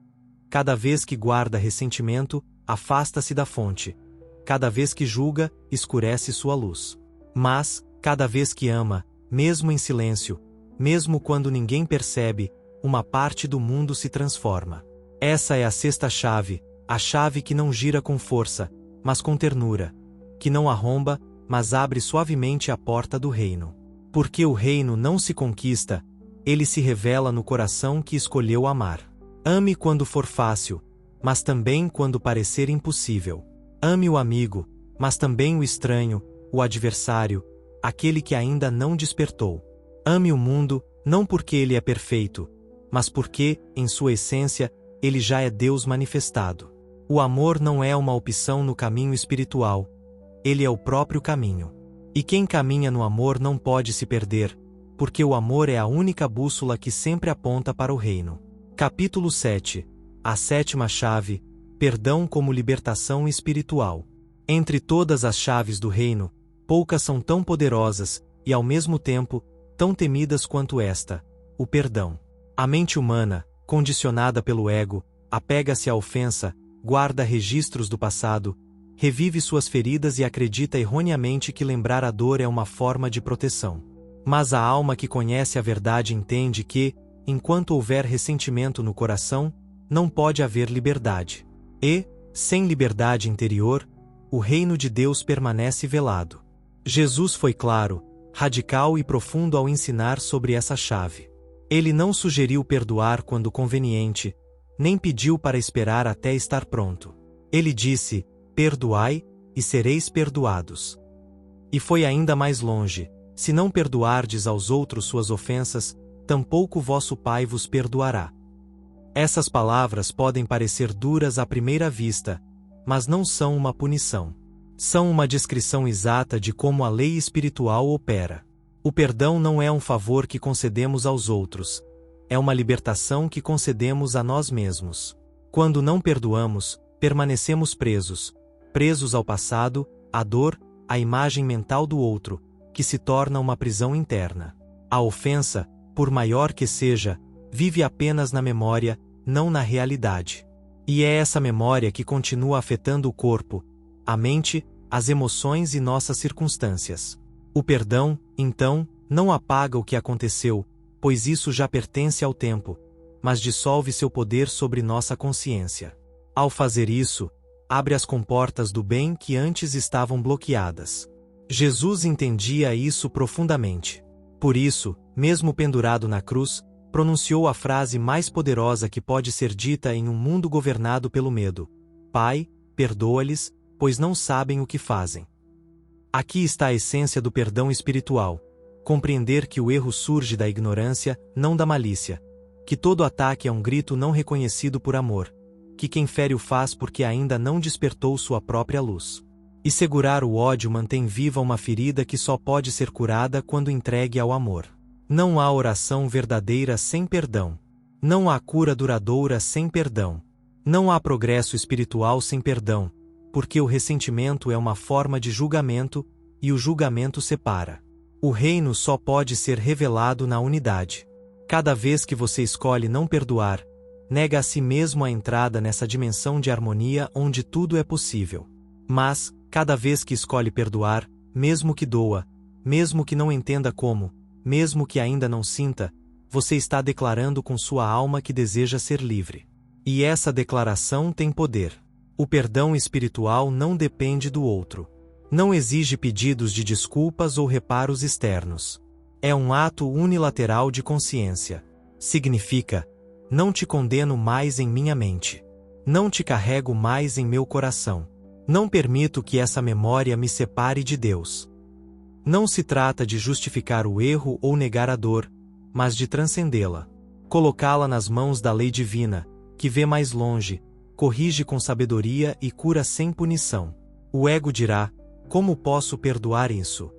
Cada vez que guarda ressentimento, afasta-se da fonte. Cada vez que julga, escurece sua luz. Mas, cada vez que ama, mesmo em silêncio, mesmo quando ninguém percebe, uma parte do mundo se transforma. Essa é a sexta chave, a chave que não gira com força, mas com ternura, que não arromba, mas abre suavemente a porta do reino. Porque o reino não se conquista, ele se revela no coração que escolheu amar. Ame quando for fácil, mas também quando parecer impossível. Ame o amigo, mas também o estranho, o adversário, aquele que ainda não despertou. Ame o mundo, não porque ele é perfeito, mas porque, em sua essência, ele já é Deus manifestado. O amor não é uma opção no caminho espiritual, ele é o próprio caminho. E quem caminha no amor não pode se perder, porque o amor é a única bússola que sempre aponta para o reino. Capítulo 7. A sétima chave, perdão como libertação espiritual. Entre todas as chaves do reino, poucas são tão poderosas, e ao mesmo tempo, tão temidas quanto esta, o perdão. A mente humana, condicionada pelo ego, apega-se à ofensa, guarda registros do passado, revive suas feridas e acredita erroneamente que lembrar a dor é uma forma de proteção. Mas a alma que conhece a verdade entende que, enquanto houver ressentimento no coração, não pode haver liberdade. E, sem liberdade interior, o reino de Deus permanece velado. Jesus foi claro, radical e profundo ao ensinar sobre essa chave. Ele não sugeriu perdoar quando conveniente, nem pediu para esperar até estar pronto. Ele disse, perdoai, e sereis perdoados. E foi ainda mais longe, se não perdoardes aos outros suas ofensas, tampouco vosso Pai vos perdoará. Essas palavras podem parecer duras à primeira vista, mas não são uma punição. São uma descrição exata de como a lei espiritual opera. O perdão não é um favor que concedemos aos outros, é uma libertação que concedemos a nós mesmos. Quando não perdoamos, permanecemos presos ao passado, à dor, à imagem mental do outro, que se torna uma prisão interna. A ofensa, por maior que seja, vive apenas na memória, não na realidade. E é essa memória que continua afetando o corpo, a mente, as emoções e nossas circunstâncias. O perdão, então, não apaga o que aconteceu, pois isso já pertence ao tempo, mas dissolve seu poder sobre nossa consciência. Ao fazer isso, abre as comportas do bem que antes estavam bloqueadas. Jesus entendia isso profundamente. Por isso, mesmo pendurado na cruz, pronunciou a frase mais poderosa que pode ser dita em um mundo governado pelo medo: Pai, perdoa-lhes, pois não sabem o que fazem. Aqui está a essência do perdão espiritual. Compreender que o erro surge da ignorância, não da malícia. Que todo ataque é um grito não reconhecido por amor. Que quem fere o faz porque ainda não despertou sua própria luz. E segurar o ódio mantém viva uma ferida que só pode ser curada quando entregue ao amor. Não há oração verdadeira sem perdão. Não há cura duradoura sem perdão. Não há progresso espiritual sem perdão, porque o ressentimento é uma forma de julgamento, e o julgamento separa. O reino só pode ser revelado na unidade. Cada vez que você escolhe não perdoar, nega a si mesmo a entrada nessa dimensão de harmonia onde tudo é possível. Mas, cada vez que escolhe perdoar, mesmo que doa, mesmo que não entenda como, mesmo que ainda não sinta, você está declarando com sua alma que deseja ser livre. E essa declaração tem poder. O perdão espiritual não depende do outro. Não exige pedidos de desculpas ou reparos externos. É um ato unilateral de consciência. Significa: não te condeno mais em minha mente. Não te carrego mais em meu coração. Não permito que essa memória me separe de Deus. Não se trata de justificar o erro ou negar a dor, mas de transcendê-la. Colocá-la nas mãos da lei divina, que vê mais longe, corrige com sabedoria e cura sem punição. O ego dirá: como posso perdoar isso?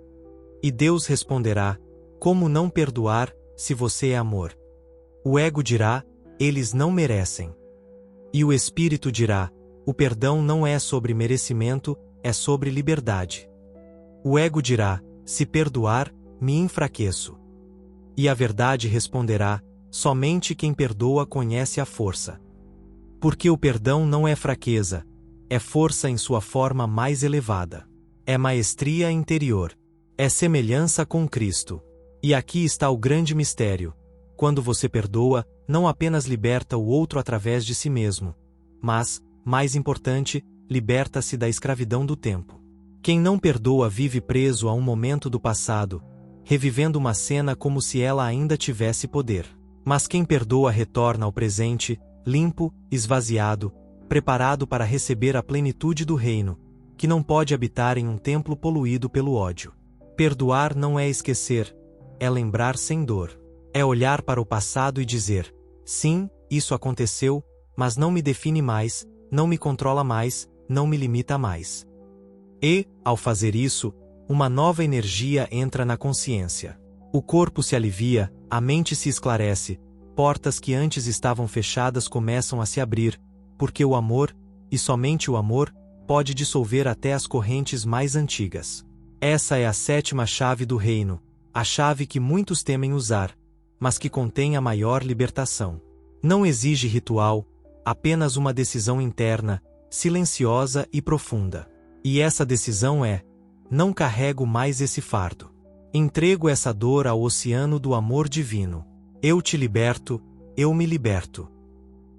E Deus responderá: como não perdoar, se você é amor? O ego dirá: eles não merecem. E o espírito dirá: o perdão não é sobre merecimento, é sobre liberdade. O ego dirá: se perdoar, me enfraqueço. E a verdade responderá: somente quem perdoa conhece a força. Porque o perdão não é fraqueza, é força em sua forma mais elevada. É maestria interior. É semelhança com Cristo. E aqui está o grande mistério. Quando você perdoa, não apenas liberta o outro através de si mesmo, mas, mais importante, liberta-se da escravidão do tempo. Quem não perdoa vive preso a um momento do passado, revivendo uma cena como se ela ainda tivesse poder. Mas quem perdoa retorna ao presente, limpo, esvaziado, preparado para receber a plenitude do reino, que não pode habitar em um templo poluído pelo ódio. Perdoar não é esquecer, é lembrar sem dor. É olhar para o passado e dizer: sim, isso aconteceu, mas não me define mais, não me controla mais, não me limita mais. E, ao fazer isso, uma nova energia entra na consciência. O corpo se alivia, a mente se esclarece, portas que antes estavam fechadas começam a se abrir, porque o amor, e somente o amor, pode dissolver até as correntes mais antigas. Essa é a sétima chave do reino, a chave que muitos temem usar, mas que contém a maior libertação. Não exige ritual, apenas uma decisão interna, silenciosa e profunda. E essa decisão é: não carrego mais esse fardo. Entrego essa dor ao oceano do amor divino. Eu te liberto, eu me liberto.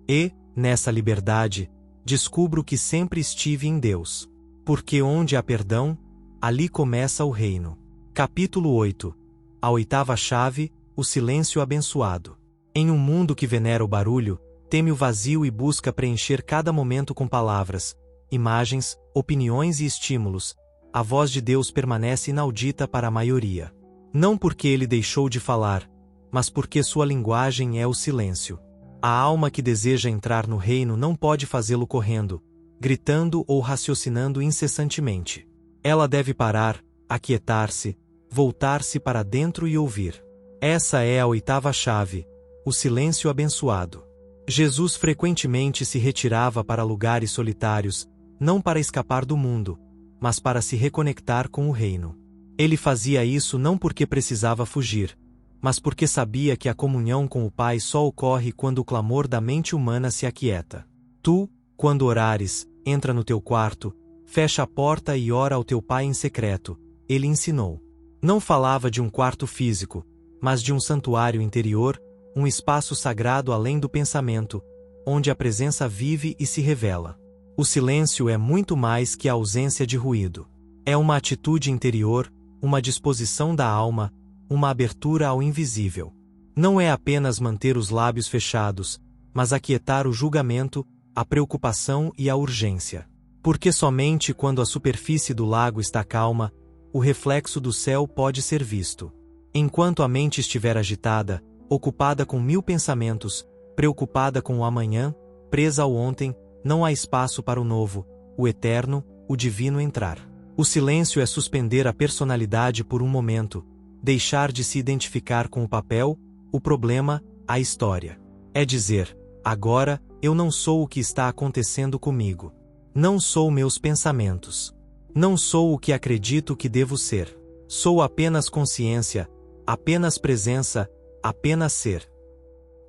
E, nessa liberdade, descubro que sempre estive em Deus. Porque onde há perdão, ali começa o reino. Capítulo 8. A oitava chave, o silêncio abençoado. Em um mundo que venera o barulho, teme o vazio e busca preencher cada momento com palavras, imagens, opiniões e estímulos, a voz de Deus permanece inaudita para a maioria. Não porque ele deixou de falar, mas porque sua linguagem é o silêncio. A alma que deseja entrar no reino não pode fazê-lo correndo, gritando ou raciocinando incessantemente. Ela deve parar, aquietar-se, voltar-se para dentro e ouvir. Essa é a oitava chave, o silêncio abençoado. Jesus frequentemente se retirava para lugares solitários, não para escapar do mundo, mas para se reconectar com o reino. Ele fazia isso não porque precisava fugir, mas porque sabia que a comunhão com o Pai só ocorre quando o clamor da mente humana se aquieta. Tu, quando orares, entra no teu quarto, fecha a porta e ora ao teu Pai em secreto, ele ensinou. Não falava de um quarto físico, mas de um santuário interior, um espaço sagrado além do pensamento, onde a presença vive e se revela. O silêncio é muito mais que a ausência de ruído. É uma atitude interior, uma disposição da alma, uma abertura ao invisível. Não é apenas manter os lábios fechados, mas aquietar o julgamento, a preocupação e a urgência. Porque somente quando a superfície do lago está calma, o reflexo do céu pode ser visto. Enquanto a mente estiver agitada, ocupada com 1000 pensamentos, preocupada com o amanhã, presa ao ontem, não há espaço para o novo, o eterno, o divino entrar. O silêncio é suspender a personalidade por um momento, deixar de se identificar com o papel, o problema, a história. É dizer, agora, eu não sou o que está acontecendo comigo. Não sou meus pensamentos. Não sou o que acredito que devo ser. Sou apenas consciência, apenas presença, apenas ser.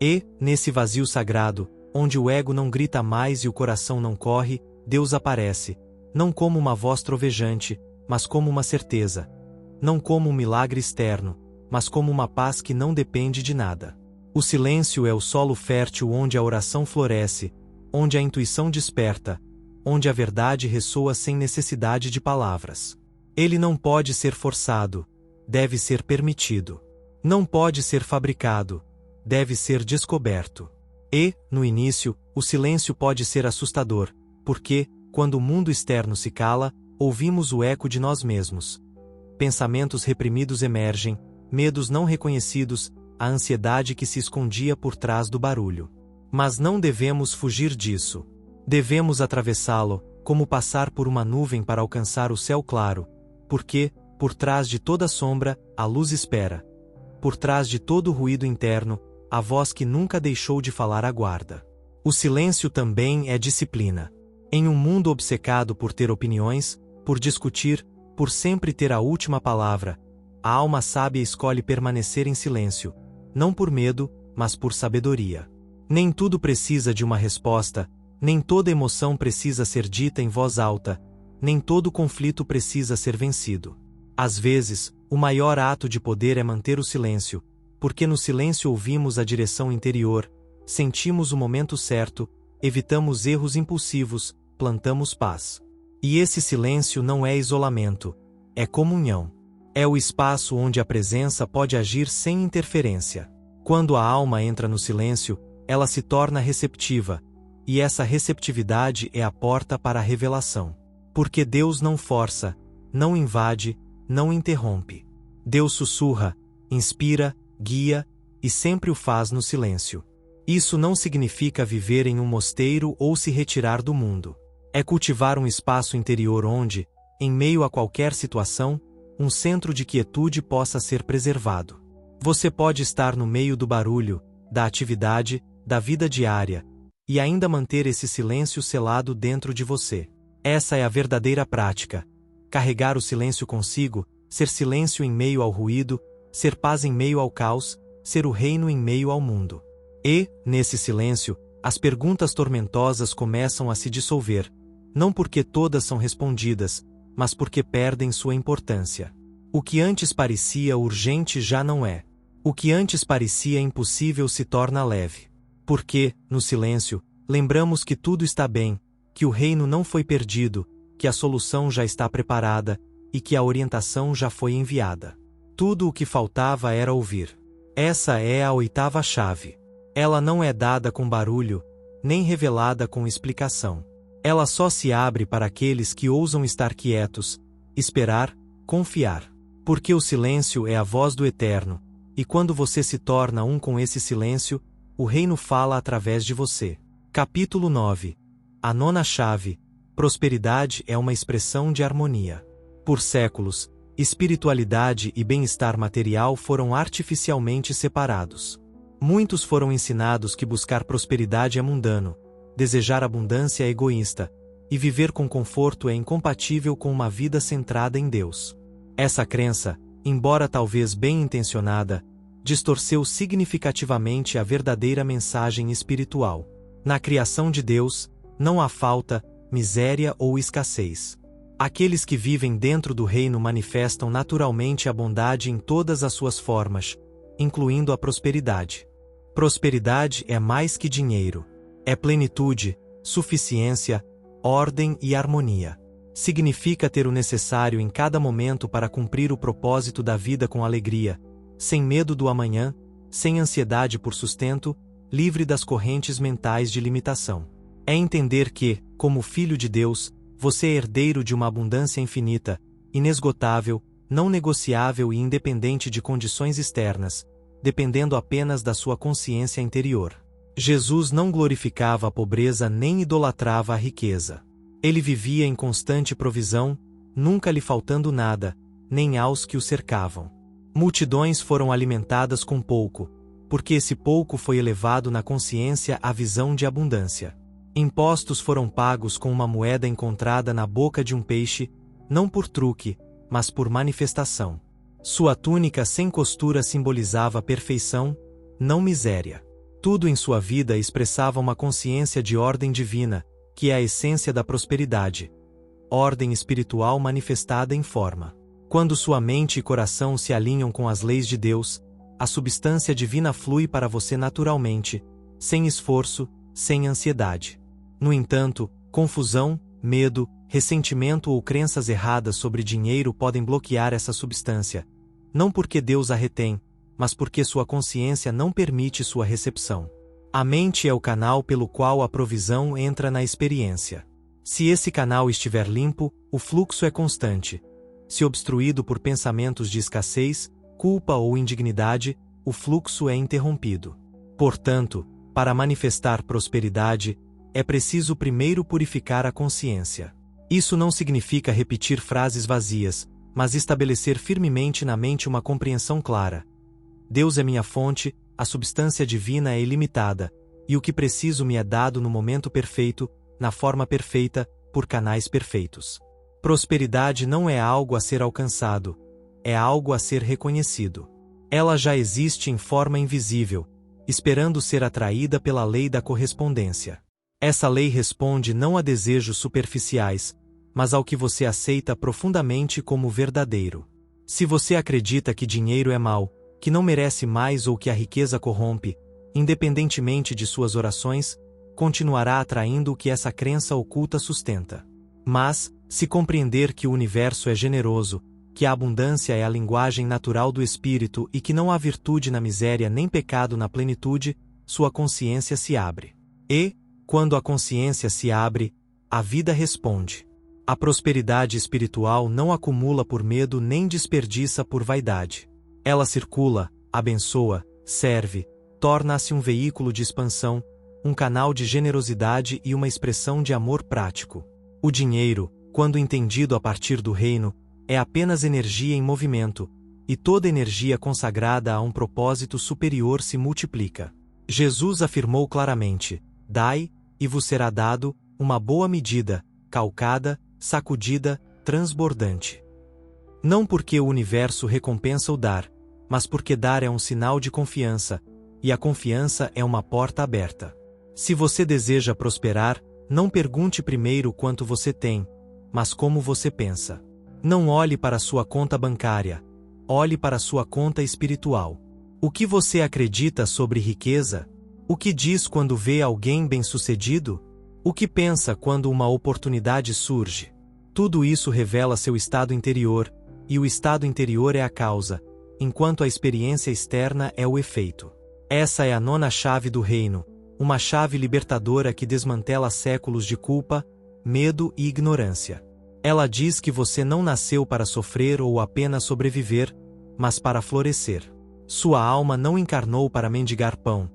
E, nesse vazio sagrado, onde o ego não grita mais e o coração não corre, Deus aparece, não como uma voz trovejante, mas como uma certeza. Não como um milagre externo, mas como uma paz que não depende de nada. O silêncio é o solo fértil onde a oração floresce, onde a intuição desperta, onde a verdade ressoa sem necessidade de palavras. Ele não pode ser forçado, deve ser permitido. Não pode ser fabricado, deve ser descoberto. E, no início, o silêncio pode ser assustador, porque, quando o mundo externo se cala, ouvimos o eco de nós mesmos. Pensamentos reprimidos emergem, medos não reconhecidos, a ansiedade que se escondia por trás do barulho. Mas não devemos fugir disso. Devemos atravessá-lo, como passar por uma nuvem para alcançar o céu claro, porque, por trás de toda sombra, a luz espera. Por trás de todo ruído interno, a voz que nunca deixou de falar aguarda. O silêncio também é disciplina. Em um mundo obcecado por ter opiniões, por discutir, por sempre ter a última palavra, a alma sábia escolhe permanecer em silêncio, não por medo, mas por sabedoria. Nem tudo precisa de uma resposta, nem toda emoção precisa ser dita em voz alta, nem todo conflito precisa ser vencido. Às vezes, o maior ato de poder é manter o silêncio, porque no silêncio ouvimos a direção interior, sentimos o momento certo, evitamos erros impulsivos, plantamos paz. E esse silêncio não é isolamento, é comunhão. É o espaço onde a presença pode agir sem interferência. Quando a alma entra no silêncio, ela se torna receptiva, e essa receptividade é a porta para a revelação. Porque Deus não força, não invade, não interrompe. Deus sussurra, inspira, guia, e sempre o faz no silêncio. Isso não significa viver em um mosteiro ou se retirar do mundo. É cultivar um espaço interior onde, em meio a qualquer situação, um centro de quietude possa ser preservado. Você pode estar no meio do barulho, da atividade, da vida diária, e ainda manter esse silêncio selado dentro de você. Essa é a verdadeira prática. Carregar o silêncio consigo, ser silêncio em meio ao ruído, ser paz em meio ao caos, ser o reino em meio ao mundo. E, nesse silêncio, as perguntas tormentosas começam a se dissolver, não porque todas são respondidas, mas porque perdem sua importância. O que antes parecia urgente já não é. O que antes parecia impossível se torna leve. Porque, no silêncio, lembramos que tudo está bem, que o reino não foi perdido, que a solução já está preparada, e que a orientação já foi enviada. Tudo o que faltava era ouvir. Essa é a 8ª chave. Ela não é dada com barulho, nem revelada com explicação. Ela só se abre para aqueles que ousam estar quietos, esperar, confiar. Porque o silêncio é a voz do Eterno, e quando você se torna um com esse silêncio, o reino fala através de você. Capítulo 9. A 9ª chave. Prosperidade é uma expressão de harmonia. Por séculos, espiritualidade e bem-estar material foram artificialmente separados. Muitos foram ensinados que buscar prosperidade é mundano, desejar abundância é egoísta, e viver com conforto é incompatível com uma vida centrada em Deus. Essa crença, embora talvez bem intencionada, distorceu significativamente a verdadeira mensagem espiritual. Na criação de Deus, não há falta, miséria ou escassez. Aqueles que vivem dentro do reino manifestam naturalmente a bondade em todas as suas formas, incluindo a prosperidade. Prosperidade é mais que dinheiro. É plenitude, suficiência, ordem e harmonia. Significa ter o necessário em cada momento para cumprir o propósito da vida com alegria, sem medo do amanhã, sem ansiedade por sustento, livre das correntes mentais de limitação. É entender que, como filho de Deus, você é herdeiro de uma abundância infinita, inesgotável, não negociável e independente de condições externas, dependendo apenas da sua consciência interior. Jesus não glorificava a pobreza nem idolatrava a riqueza. Ele vivia em constante provisão, nunca lhe faltando nada, nem aos que o cercavam. Multidões foram alimentadas com pouco, porque esse pouco foi elevado na consciência à visão de abundância. Impostos foram pagos com uma moeda encontrada na boca de um peixe, não por truque, mas por manifestação. Sua túnica sem costura simbolizava perfeição, não miséria. Tudo em sua vida expressava uma consciência de ordem divina, que é a essência da prosperidade. Ordem espiritual manifestada em forma. Quando sua mente e coração se alinham com as leis de Deus, a substância divina flui para você naturalmente, sem esforço, sem ansiedade. No entanto, confusão, medo, ressentimento ou crenças erradas sobre dinheiro podem bloquear essa substância, não porque Deus a retém, mas porque sua consciência não permite sua recepção. A mente é o canal pelo qual a provisão entra na experiência. Se esse canal estiver limpo, o fluxo é constante. Se obstruído por pensamentos de escassez, culpa ou indignidade, o fluxo é interrompido. Portanto, para manifestar prosperidade, é preciso primeiro purificar a consciência. Isso não significa repetir frases vazias, mas estabelecer firmemente na mente uma compreensão clara. Deus é minha fonte, a substância divina é ilimitada, e o que preciso me é dado no momento perfeito, na forma perfeita, por canais perfeitos. Prosperidade não é algo a ser alcançado, é algo a ser reconhecido. Ela já existe em forma invisível, esperando ser atraída pela lei da correspondência. Essa lei responde não a desejos superficiais, mas ao que você aceita profundamente como verdadeiro. Se você acredita que dinheiro é mau, que não merece mais ou que a riqueza corrompe, independentemente de suas orações, continuará atraindo o que essa crença oculta sustenta. Mas, se compreender que o universo é generoso, que a abundância é a linguagem natural do espírito e que não há virtude na miséria nem pecado na plenitude, sua consciência se abre. E, quando a consciência se abre, a vida responde. A prosperidade espiritual não acumula por medo nem desperdiça por vaidade. Ela circula, abençoa, serve, torna-se um veículo de expansão, um canal de generosidade e uma expressão de amor prático. O dinheiro, quando entendido a partir do reino, é apenas energia em movimento, e toda energia consagrada a um propósito superior se multiplica. Jesus afirmou claramente: dai, e vos será dado, uma boa medida, calcada, sacudida, transbordante. Não porque o universo recompensa o dar, mas porque dar é um sinal de confiança, e a confiança é uma porta aberta. Se você deseja prosperar, não pergunte primeiro quanto você tem, mas como você pensa. Não olhe para sua conta bancária, olhe para sua conta espiritual. O que você acredita sobre riqueza? O que diz quando vê alguém bem-sucedido? O que pensa quando uma oportunidade surge? Tudo isso revela seu estado interior, e o estado interior é a causa, enquanto a experiência externa é o efeito. Essa é a nona chave do reino, uma chave libertadora que desmantela séculos de culpa, medo e ignorância. Ela diz que você não nasceu para sofrer ou apenas sobreviver, mas para florescer. Sua alma não encarnou para mendigar pão,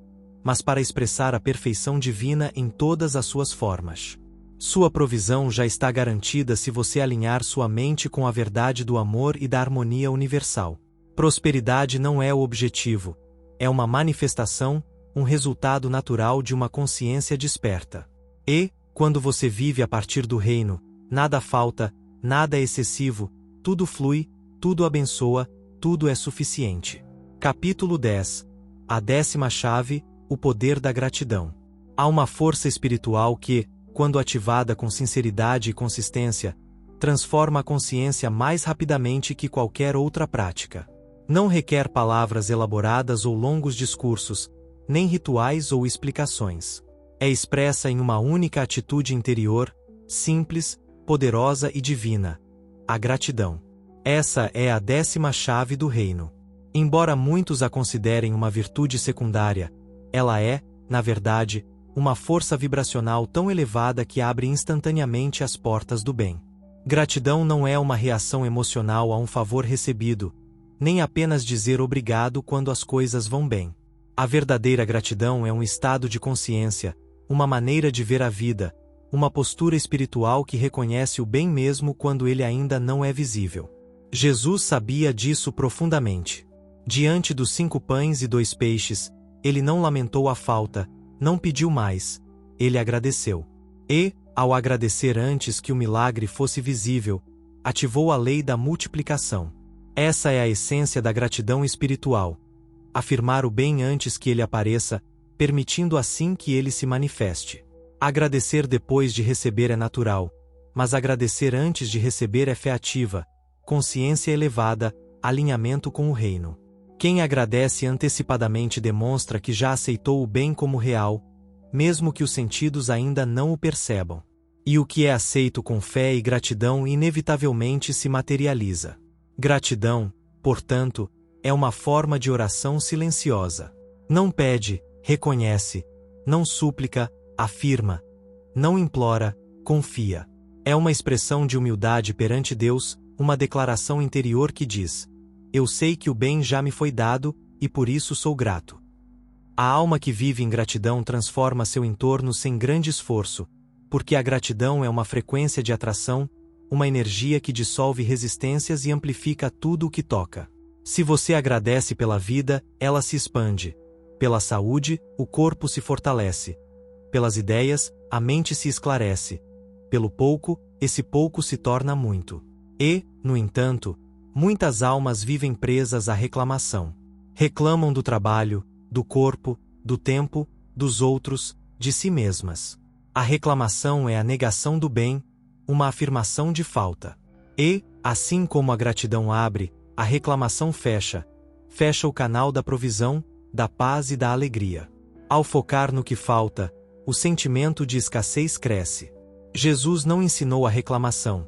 mas para expressar a perfeição divina em todas as suas formas. Sua provisão já está garantida se você alinhar sua mente com a verdade do amor e da harmonia universal. Prosperidade não é o objetivo, é uma manifestação, um resultado natural de uma consciência desperta. E, quando você vive a partir do reino, nada falta, nada é excessivo, tudo flui, tudo abençoa, tudo é suficiente. Capítulo 10. A 10ª chave, o poder da gratidão. Há uma força espiritual que, quando ativada com sinceridade e consistência, transforma a consciência mais rapidamente que qualquer outra prática. Não requer palavras elaboradas ou longos discursos, nem rituais ou explicações. É expressa em uma única atitude interior, simples, poderosa e divina: a gratidão. Essa é a 10ª chave do reino. Embora muitos a considerem uma virtude secundária, ela é, na verdade, uma força vibracional tão elevada que abre instantaneamente as portas do bem. Gratidão não é uma reação emocional a um favor recebido, nem apenas dizer obrigado quando as coisas vão bem. A verdadeira gratidão é um estado de consciência, uma maneira de ver a vida, uma postura espiritual que reconhece o bem mesmo quando ele ainda não é visível. Jesus sabia disso profundamente. Diante dos 5 pães e 2 peixes, ele não lamentou a falta, não pediu mais, ele agradeceu. E, ao agradecer antes que o milagre fosse visível, ativou a lei da multiplicação. Essa é a essência da gratidão espiritual. Afirmar o bem antes que ele apareça, permitindo assim que ele se manifeste. Agradecer depois de receber é natural, mas agradecer antes de receber é fé ativa, consciência elevada, alinhamento com o reino. Quem agradece antecipadamente demonstra que já aceitou o bem como real, mesmo que os sentidos ainda não o percebam. E o que é aceito com fé e gratidão inevitavelmente se materializa. Gratidão, portanto, é uma forma de oração silenciosa. Não pede, reconhece. Não súplica, afirma. Não implora, confia. É uma expressão de humildade perante Deus, uma declaração interior que diz: eu sei que o bem já me foi dado, e por isso sou grato. A alma que vive em gratidão transforma seu entorno sem grande esforço, porque a gratidão é uma frequência de atração, uma energia que dissolve resistências e amplifica tudo o que toca. Se você agradece pela vida, ela se expande. Pela saúde, o corpo se fortalece. Pelas ideias, a mente se esclarece. Pelo pouco, esse pouco se torna muito. E, no entanto, muitas almas vivem presas à reclamação. Reclamam do trabalho, do corpo, do tempo, dos outros, de si mesmas. A reclamação é a negação do bem, uma afirmação de falta. E, assim como a gratidão abre, a reclamação fecha o canal da provisão, da paz e da alegria. Ao focar no que falta, o sentimento de escassez cresce. Jesus não ensinou a reclamação.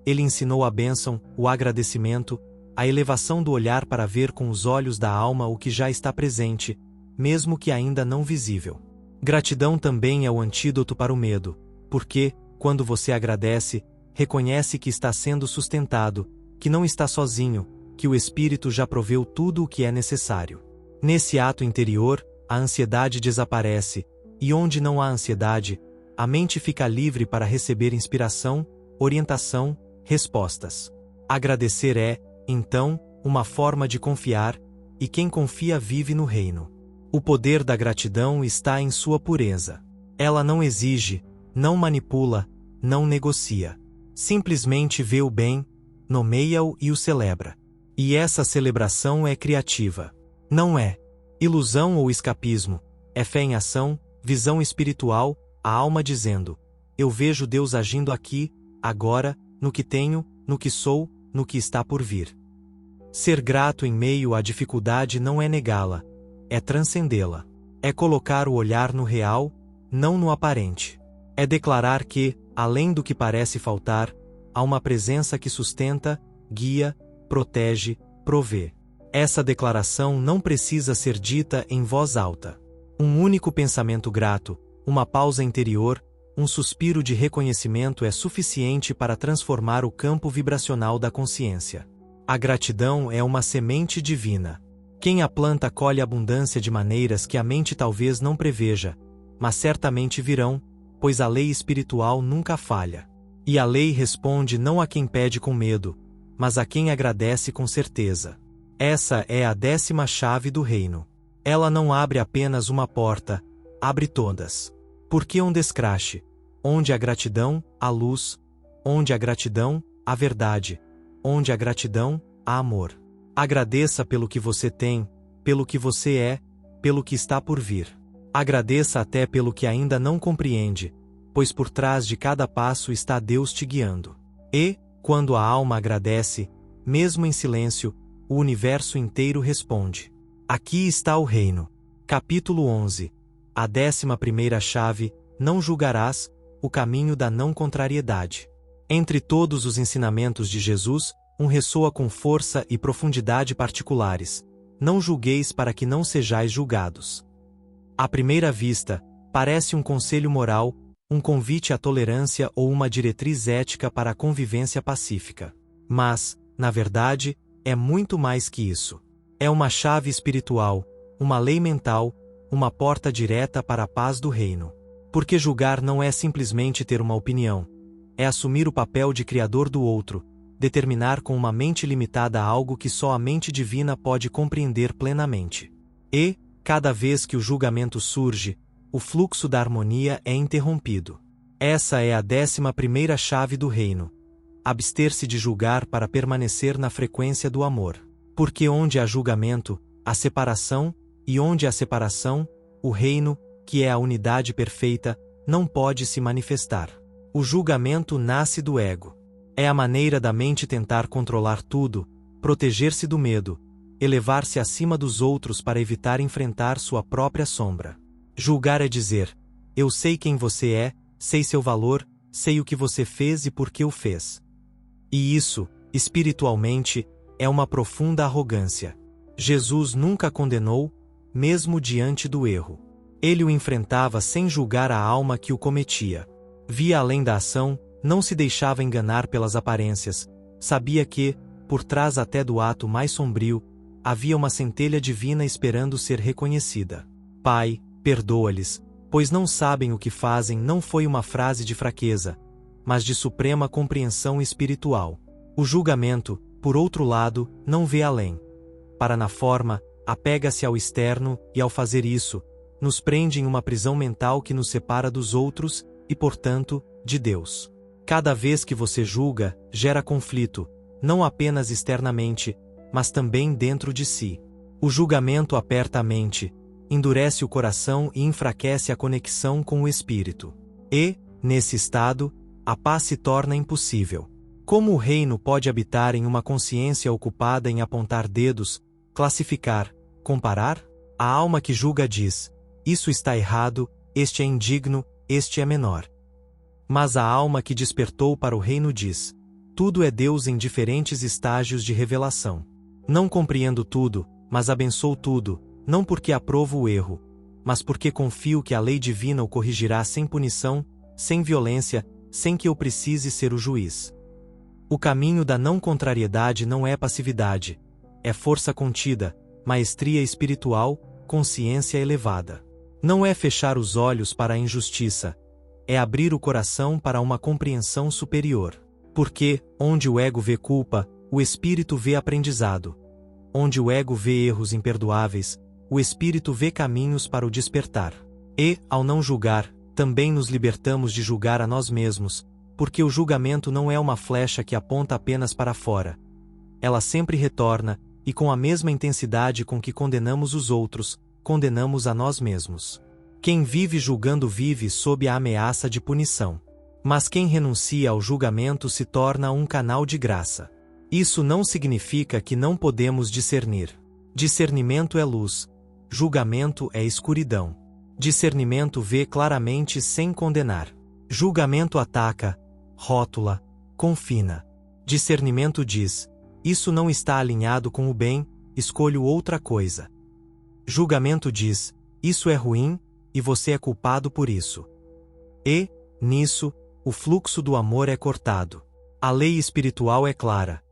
Ele ensinou a bênção, o agradecimento, a elevação do olhar para ver com os olhos da alma o que já está presente, mesmo que ainda não visível. Gratidão também é o antídoto para o medo, porque, quando você agradece, reconhece que está sendo sustentado, que não está sozinho, que o Espírito já proveu tudo o que é necessário. Nesse ato interior, a ansiedade desaparece, e onde não há ansiedade, a mente fica livre para receber inspiração, orientação, respostas. Agradecer é, então, uma forma de confiar, e quem confia vive no reino. O poder da gratidão está em sua pureza. Ela não exige, não manipula, não negocia. Simplesmente vê o bem, nomeia-o e o celebra. E essa celebração é criativa. Não é ilusão ou escapismo, é fé em ação, visão espiritual, a alma dizendo: eu vejo Deus agindo aqui, agora, no que tenho, no que sou, no que está por vir. Ser grato em meio à dificuldade não é negá-la, é transcendê-la. É colocar o olhar no real, não no aparente. É declarar que, além do que parece faltar, há uma presença que sustenta, guia, protege, provê. Essa declaração não precisa ser dita em voz alta. Um único pensamento grato, uma pausa interior, um suspiro de reconhecimento é suficiente para transformar o campo vibracional da consciência. A gratidão é uma semente divina. Quem a planta colhe abundância de maneiras que a mente talvez não preveja, mas certamente virão, pois a lei espiritual nunca falha. E a lei responde não a quem pede com medo, mas a quem agradece com certeza. Essa é a 10ª chave do reino. Ela não abre apenas uma porta, abre todas. Porque um descrache, onde a gratidão, a luz, onde a gratidão, a verdade, onde a gratidão, a amor. Agradeça pelo que você tem, pelo que você é, pelo que está por vir. Agradeça até pelo que ainda não compreende, pois por trás de cada passo está Deus te guiando. E, quando a alma agradece, mesmo em silêncio, o universo inteiro responde. Aqui está o reino. Capítulo 11. A 11ª chave: não julgarás, o caminho da não contrariedade. Entre todos os ensinamentos de Jesus, um ressoa com força e profundidade particulares: não julgueis para que não sejais julgados. À primeira vista, parece um conselho moral, um convite à tolerância ou uma diretriz ética para a convivência pacífica. Mas, na verdade, é muito mais que isso. É uma chave espiritual, uma lei mental, uma porta direta para a paz do reino. Porque julgar não é simplesmente ter uma opinião. É assumir o papel de criador do outro, determinar com uma mente limitada algo que só a mente divina pode compreender plenamente. E, cada vez que o julgamento surge, o fluxo da harmonia é interrompido. Essa é a 11ª chave do reino. Abster-se de julgar para permanecer na frequência do amor. Porque onde há julgamento, há separação, e onde há separação, o reino, que é a unidade perfeita, não pode se manifestar. O julgamento nasce do ego. É a maneira da mente tentar controlar tudo, proteger-se do medo, elevar-se acima dos outros para evitar enfrentar sua própria sombra. Julgar é dizer: eu sei quem você é, sei seu valor, sei o que você fez e por que o fez. E isso, espiritualmente, é uma profunda arrogância. Jesus nunca condenou, mesmo diante do erro. Ele o enfrentava sem julgar a alma que o cometia. Via além da ação, não se deixava enganar pelas aparências, sabia que, por trás até do ato mais sombrio, havia uma centelha divina esperando ser reconhecida. Pai, perdoa-lhes, pois não sabem o que fazem, não foi uma frase de fraqueza, mas de suprema compreensão espiritual. O julgamento, por outro lado, não vê além. Para na forma, apega-se ao externo e, ao fazer isso, nos prende em uma prisão mental que nos separa dos outros e, portanto, de Deus. Cada vez que você julga, gera conflito, não apenas externamente, mas também dentro de si. O julgamento aperta a mente, endurece o coração e enfraquece a conexão com o espírito. E, nesse estado, a paz se torna impossível. Como o reino pode habitar em uma consciência ocupada em apontar dedos, classificar, comparar? A alma que julga diz: isso está errado, este é indigno, este é menor. Mas a alma que despertou para o reino diz: tudo é Deus em diferentes estágios de revelação. Não compreendo tudo, mas abençoo tudo, não porque aprovo o erro, mas porque confio que a lei divina o corrigirá sem punição, sem violência, sem que eu precise ser o juiz. O caminho da não contrariedade não é passividade, é força contida, maestria espiritual, consciência elevada. Não é fechar os olhos para a injustiça, é abrir o coração para uma compreensão superior. Porque, onde o ego vê culpa, o espírito vê aprendizado. Onde o ego vê erros imperdoáveis, o espírito vê caminhos para o despertar. E, ao não julgar, também nos libertamos de julgar a nós mesmos, porque o julgamento não é uma flecha que aponta apenas para fora. Ela sempre retorna, e com a mesma intensidade com que condenamos os outros, condenamos a nós mesmos. Quem vive julgando vive sob a ameaça de punição. Mas quem renuncia ao julgamento se torna um canal de graça. Isso não significa que não podemos discernir. Discernimento é luz, julgamento é escuridão. Discernimento vê claramente sem condenar. Julgamento ataca, rótula, confina. Discernimento diz: isso não está alinhado com o bem, escolho outra coisa. Julgamento diz: isso é ruim, e você é culpado por isso. E, nisso, o fluxo do amor é cortado. A lei espiritual é clara.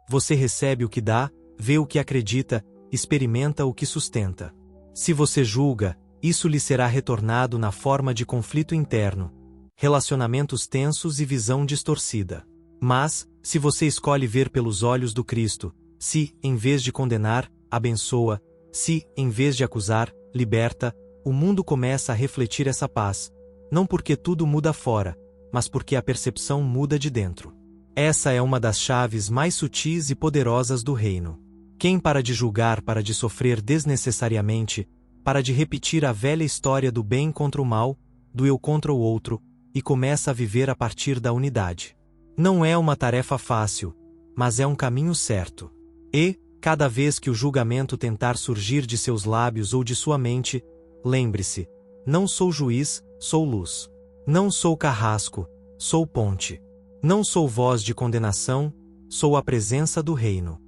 Você recebe o que dá, vê o que acredita, experimenta o que sustenta. Se você julga, isso lhe será retornado na forma de conflito interno, relacionamentos tensos e visão distorcida. Mas, se você escolhe ver pelos olhos do Cristo, se, em vez de condenar, abençoa, se, em vez de acusar, liberta, o mundo começa a refletir essa paz, não porque tudo muda fora, mas porque a percepção muda de dentro. Essa é uma das chaves mais sutis e poderosas do reino. Quem para de julgar, para de sofrer desnecessariamente, para de repetir a velha história do bem contra o mal, do eu contra o outro, e começa a viver a partir da unidade. Não é uma tarefa fácil, mas é um caminho certo. E, cada vez que o julgamento tentar surgir de seus lábios ou de sua mente, lembre-se: não sou juiz, sou luz. Não sou carrasco, sou ponte. Não sou voz de condenação, sou a presença do reino.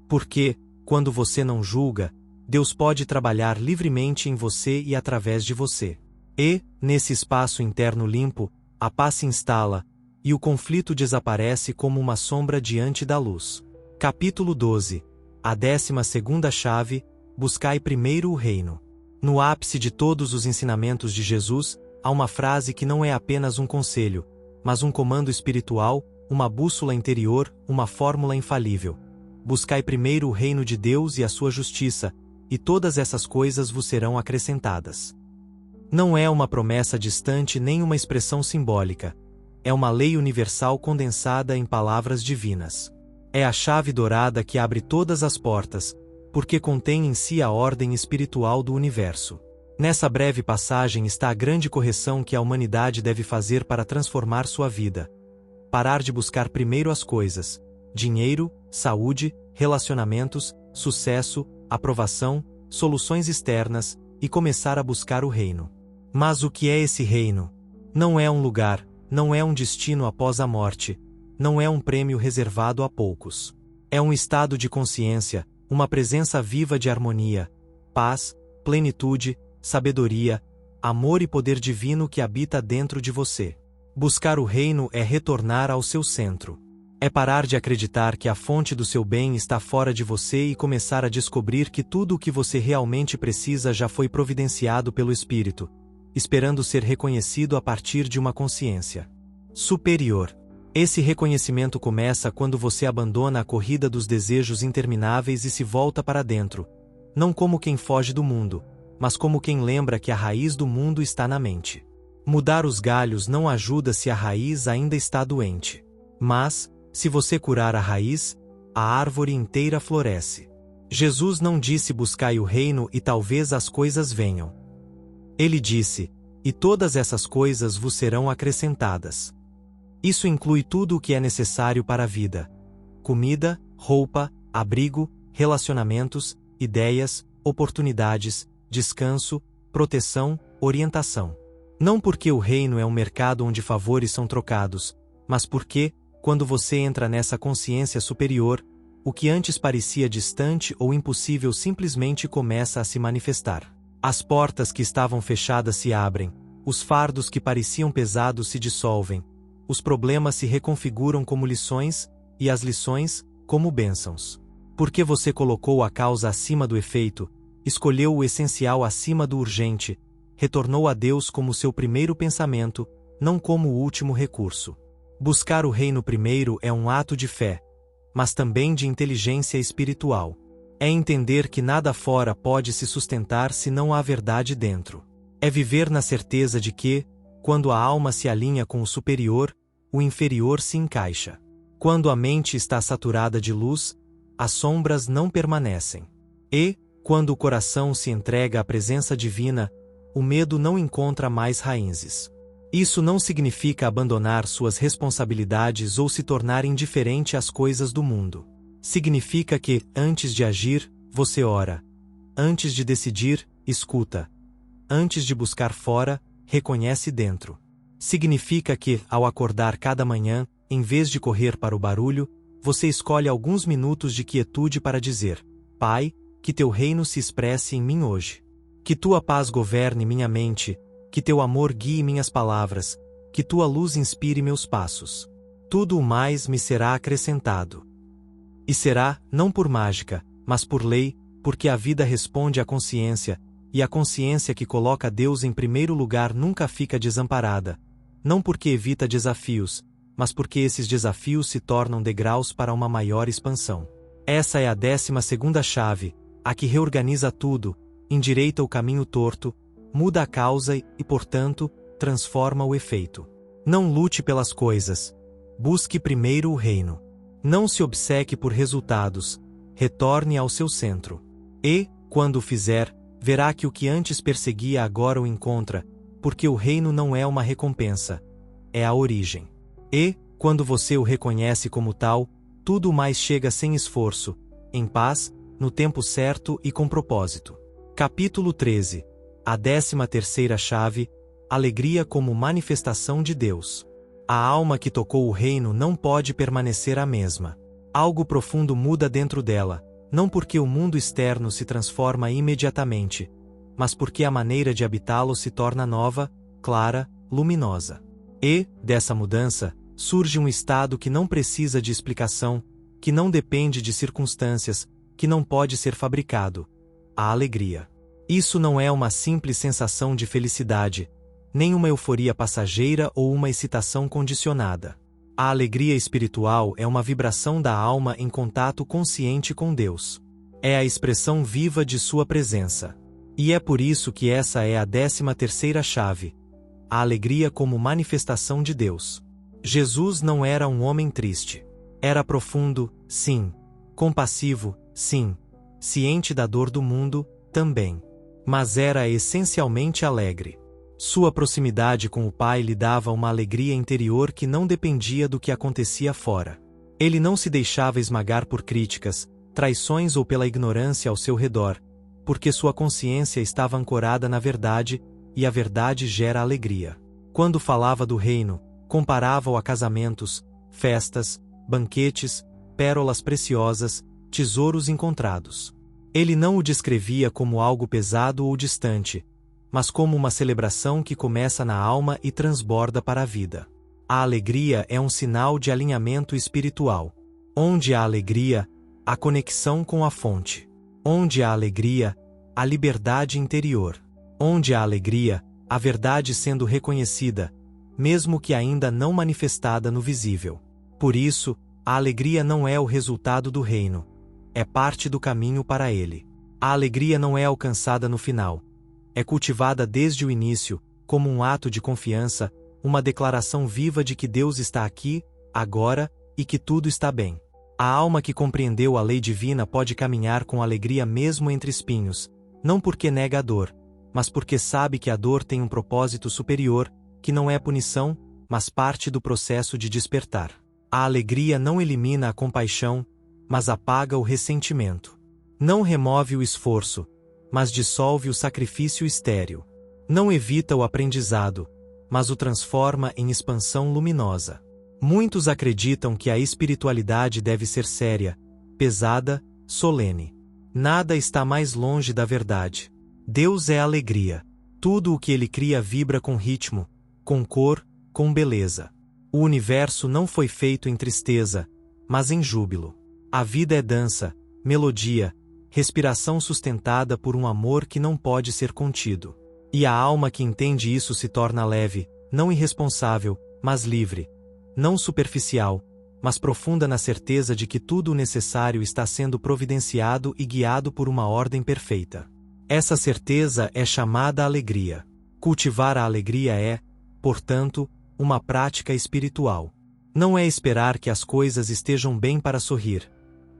Porque, quando você não julga, Deus pode trabalhar livremente em você e através de você. E, nesse espaço interno limpo, a paz se instala, e o conflito desaparece como uma sombra diante da luz. Capítulo 12. A 12ª chave: buscai primeiro o reino. No ápice de todos os ensinamentos de Jesus, há uma frase que não é apenas um conselho, mas um comando espiritual, uma bússola interior, uma fórmula infalível. Buscai primeiro o reino de Deus e a sua justiça, e todas essas coisas vos serão acrescentadas. Não é uma promessa distante nem uma expressão simbólica. É uma lei universal condensada em palavras divinas. É a chave dourada que abre todas as portas, porque contém em si a ordem espiritual do universo. Nessa breve passagem está a grande correção que a humanidade deve fazer para transformar sua vida. Parar de buscar primeiro as coisas: dinheiro, saúde, relacionamentos, sucesso, aprovação, soluções externas, e começar a buscar o reino. Mas o que é esse reino? Não é um lugar, não é um destino após a morte, não é um prêmio reservado a poucos. É um estado de consciência, uma presença viva de harmonia, paz, plenitude, sabedoria, amor e poder divino que habita dentro de você. Buscar o reino é retornar ao seu centro. É parar de acreditar que a fonte do seu bem está fora de você e começar a descobrir que tudo o que você realmente precisa já foi providenciado pelo Espírito, esperando ser reconhecido a partir de uma consciência superior. Esse reconhecimento começa quando você abandona a corrida dos desejos intermináveis e se volta para dentro, não como quem foge do mundo, mas como quem lembra que a raiz do mundo está na mente. Mudar os galhos não ajuda se a raiz ainda está doente. Mas, se você curar a raiz, a árvore inteira floresce. Jesus não disse buscai o reino e talvez as coisas venham. Ele disse, e todas essas coisas vos serão acrescentadas. Isso inclui tudo o que é necessário para a vida: comida, roupa, abrigo, relacionamentos, ideias, oportunidades, descanso, proteção, orientação. Não porque o reino é um mercado onde favores são trocados, mas porque, quando você entra nessa consciência superior, o que antes parecia distante ou impossível simplesmente começa a se manifestar. As portas que estavam fechadas se abrem, os fardos que pareciam pesados se dissolvem, os problemas se reconfiguram como lições, e as lições, como bênçãos. Porque você colocou a causa acima do efeito, escolheu o essencial acima do urgente, retornou a Deus como seu primeiro pensamento, não como o último recurso. Buscar o reino primeiro é um ato de fé, mas também de inteligência espiritual. É entender que nada fora pode se sustentar se não há verdade dentro. É viver na certeza de que, quando a alma se alinha com o superior, o inferior se encaixa. Quando a mente está saturada de luz, as sombras não permanecem. E, quando o coração se entrega à presença divina, o medo não encontra mais raízes. Isso não significa abandonar suas responsabilidades ou se tornar indiferente às coisas do mundo. Significa que, antes de agir, você ora. Antes de decidir, escuta. Antes de buscar fora, reconhece dentro. Significa que, ao acordar cada manhã, em vez de correr para o barulho, você escolhe alguns minutos de quietude para dizer: Pai, que teu reino se expresse em mim hoje. Que tua paz governe minha mente, que teu amor guie minhas palavras, que tua luz inspire meus passos. Tudo o mais me será acrescentado. E será, não por mágica, mas por lei, porque a vida responde à consciência, e a consciência que coloca Deus em primeiro lugar nunca fica desamparada, não porque evita desafios, mas porque esses desafios se tornam degraus para uma maior expansão. Essa é a 12ª chave, a que reorganiza tudo, endireita o caminho torto, muda a causa e, portanto, transforma o efeito. Não lute pelas coisas. Busque primeiro o reino. Não se obceque por resultados. Retorne ao seu centro. E, quando o fizer, verá que o que antes perseguia agora o encontra, porque o reino não é uma recompensa, é a origem. E, quando você o reconhece como tal, tudo mais chega sem esforço, em paz, no tempo certo e com propósito. Capítulo 13. A 13ª chave: alegria como manifestação de Deus. A alma que tocou o reino não pode permanecer a mesma. Algo profundo muda dentro dela, não porque o mundo externo se transforma imediatamente, mas porque a maneira de habitá-lo se torna nova, clara, luminosa. E, dessa mudança, surge um estado que não precisa de explicação, que não depende de circunstâncias, que não pode ser fabricado: a alegria. Isso não é uma simples sensação de felicidade, nem uma euforia passageira ou uma excitação condicionada. A alegria espiritual é uma vibração da alma em contato consciente com Deus. É a expressão viva de sua presença. E é por isso que essa é a 13ª chave: a alegria como manifestação de Deus. Jesus não era um homem triste. Era profundo, sim. Compassivo, sim. Ciente da dor do mundo, também. Mas era essencialmente alegre. Sua proximidade com o Pai lhe dava uma alegria interior que não dependia do que acontecia fora. Ele não se deixava esmagar por críticas, traições ou pela ignorância ao seu redor, porque sua consciência estava ancorada na verdade, e a verdade gera alegria. Quando falava do reino, comparava-o a casamentos, festas, banquetes, pérolas preciosas, tesouros encontrados. Ele não o descrevia como algo pesado ou distante, mas como uma celebração que começa na alma e transborda para a vida. A alegria é um sinal de alinhamento espiritual. Onde há alegria, há conexão com a fonte. Onde há alegria, há liberdade interior. Onde há alegria, a verdade sendo reconhecida, mesmo que ainda não manifestada no visível. Por isso, a alegria não é o resultado do reino. É parte do caminho para ele. A alegria não é alcançada no final. É cultivada desde o início, como um ato de confiança, uma declaração viva de que Deus está aqui, agora, e que tudo está bem. A alma que compreendeu a lei divina pode caminhar com alegria mesmo entre espinhos, não porque nega a dor, mas porque sabe que a dor tem um propósito superior, que não é punição, mas parte do processo de despertar. A alegria não elimina a compaixão, mas apaga o ressentimento. Não remove o esforço, mas dissolve o sacrifício estéril. Não evita o aprendizado, mas o transforma em expansão luminosa. Muitos acreditam que a espiritualidade deve ser séria, pesada, solene. Nada está mais longe da verdade. Deus é alegria. Tudo o que ele cria vibra com ritmo, com cor, com beleza. O universo não foi feito em tristeza, mas em júbilo. A vida é dança, melodia, respiração sustentada por um amor que não pode ser contido. E a alma que entende isso se torna leve, não irresponsável, mas livre. Não superficial, mas profunda na certeza de que tudo o necessário está sendo providenciado e guiado por uma ordem perfeita. Essa certeza é chamada alegria. Cultivar a alegria é, portanto, uma prática espiritual. Não é esperar que as coisas estejam bem para sorrir.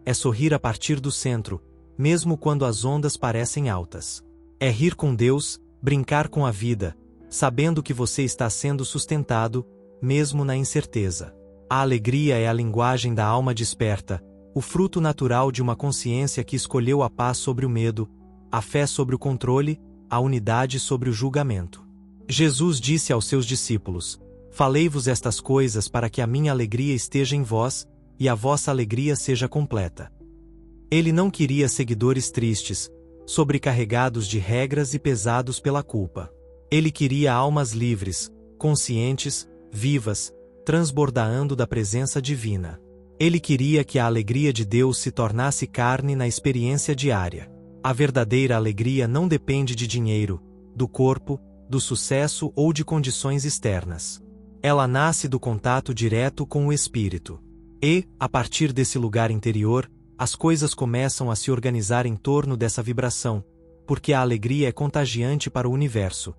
É sorrir a partir do centro, mesmo quando as ondas parecem altas. É rir com Deus, brincar com a vida, sabendo que você está sendo sustentado, mesmo na incerteza. A alegria é a linguagem da alma desperta, o fruto natural de uma consciência que escolheu a paz sobre o medo, a fé sobre o controle, a unidade sobre o julgamento. Jesus disse aos seus discípulos: "Falei-vos estas coisas para que a minha alegria esteja em vós, e a vossa alegria seja completa." Ele não queria seguidores tristes, sobrecarregados de regras e pesados pela culpa. Ele queria almas livres, conscientes, vivas, transbordando da presença divina. Ele queria que a alegria de Deus se tornasse carne na experiência diária. A verdadeira alegria não depende de dinheiro, do corpo, do sucesso ou de condições externas. Ela nasce do contato direto com o Espírito. E, a partir desse lugar interior, as coisas começam a se organizar em torno dessa vibração, porque a alegria é contagiante para o universo.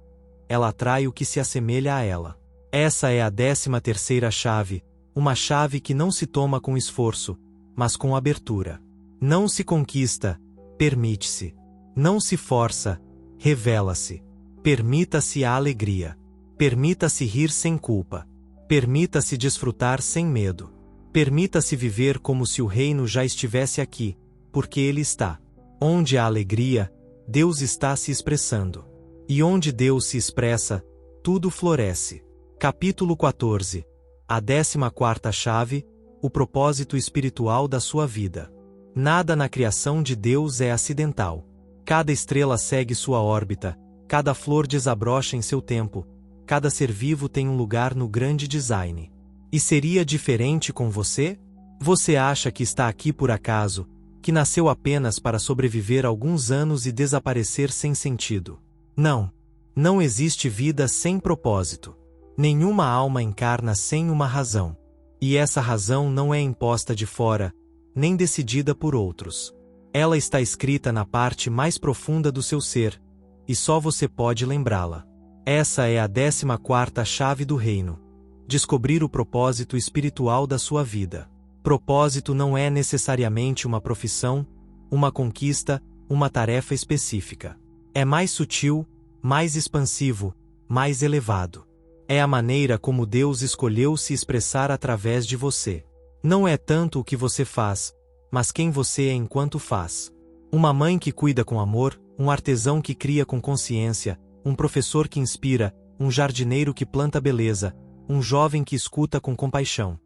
Ela atrai o que se assemelha a ela. Essa é a 13ª chave, uma chave que não se toma com esforço, mas com abertura. Não se conquista, permite-se. Não se força, revela-se. Permita-se a alegria. Permita-se rir sem culpa. Permita-se desfrutar sem medo. Permita-se viver como se o reino já estivesse aqui, porque ele está. Onde há alegria, Deus está se expressando. E onde Deus se expressa, tudo floresce. Capítulo 14. A 14ª chave, o propósito espiritual da sua vida. Nada na criação de Deus é acidental. Cada estrela segue sua órbita, cada flor desabrocha em seu tempo, cada ser vivo tem um lugar no grande design. E seria diferente com você? Você acha que está aqui por acaso, que nasceu apenas para sobreviver alguns anos e desaparecer sem sentido? Não. Não existe vida sem propósito. Nenhuma alma encarna sem uma razão. E essa razão não é imposta de fora, nem decidida por outros. Ela está escrita na parte mais profunda do seu ser, e só você pode lembrá-la. Essa é a 14ª chave do reino. Descobrir o propósito espiritual da sua vida. Propósito não é necessariamente uma profissão, uma conquista, uma tarefa específica. É mais sutil, mais expansivo, mais elevado. É a maneira como Deus escolheu se expressar através de você. Não é tanto o que você faz, mas quem você é enquanto faz. Uma mãe que cuida com amor, um artesão que cria com consciência, um professor que inspira, um jardineiro que planta beleza, um jovem que escuta com compaixão.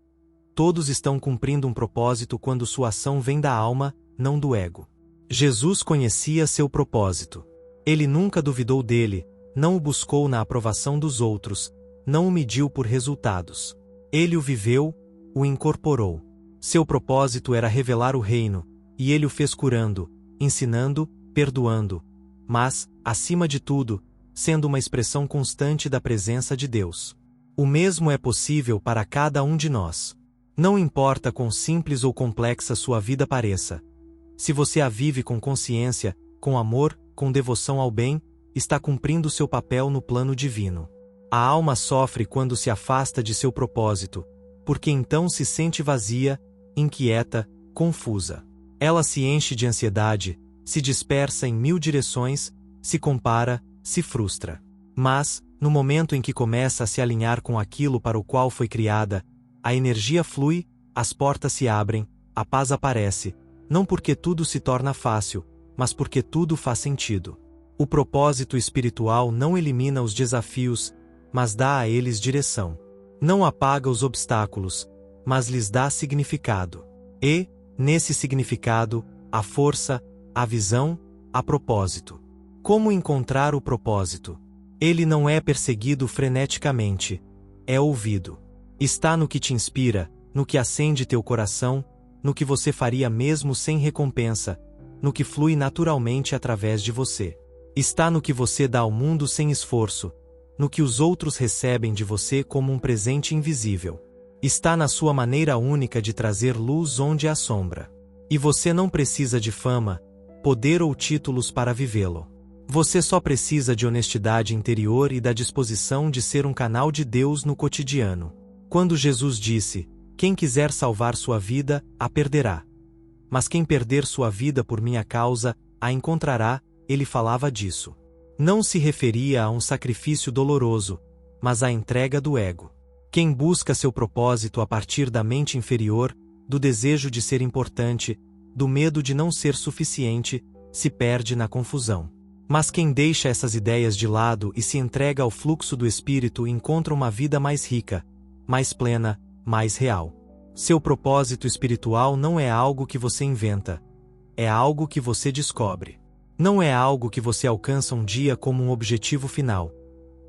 Todos estão cumprindo um propósito quando sua ação vem da alma, não do ego. Jesus conhecia seu propósito. Ele nunca duvidou dele, não o buscou na aprovação dos outros, não o mediu por resultados. Ele o viveu, o incorporou. Seu propósito era revelar o reino, e ele o fez curando, ensinando, perdoando, mas, acima de tudo, sendo uma expressão constante da presença de Deus. O mesmo é possível para cada um de nós. Não importa quão simples ou complexa sua vida pareça. Se você a vive com consciência, com amor, com devoção ao bem, está cumprindo seu papel no plano divino. A alma sofre quando se afasta de seu propósito, porque então se sente vazia, inquieta, confusa. Ela se enche de ansiedade, se dispersa em 1000 direções, se compara, se frustra. Mas, no momento em que começa a se alinhar com aquilo para o qual foi criada, a energia flui, as portas se abrem, a paz aparece, não porque tudo se torna fácil, mas porque tudo faz sentido. O propósito espiritual não elimina os desafios, mas dá a eles direção. Não apaga os obstáculos, mas lhes dá significado. E, nesse significado, a força, a visão, a propósito. Como encontrar o propósito? Ele não é perseguido freneticamente, é ouvido. Está no que te inspira, no que acende teu coração, no que você faria mesmo sem recompensa, no que flui naturalmente através de você. Está no que você dá ao mundo sem esforço, no que os outros recebem de você como um presente invisível. Está na sua maneira única de trazer luz onde há sombra. E você não precisa de fama, poder ou títulos para vivê-lo. Você só precisa de honestidade interior e da disposição de ser um canal de Deus no cotidiano. Quando Jesus disse: "Quem quiser salvar sua vida, a perderá. Mas quem perder sua vida por minha causa, a encontrará", ele falava disso. Não se referia a um sacrifício doloroso, mas à entrega do ego. Quem busca seu propósito a partir da mente inferior, do desejo de ser importante, do medo de não ser suficiente, se perde na confusão. Mas quem deixa essas ideias de lado e se entrega ao fluxo do espírito encontra uma vida mais rica, mais plena, mais real. Seu propósito espiritual não é algo que você inventa. É algo que você descobre. Não é algo que você alcança um dia como um objetivo final.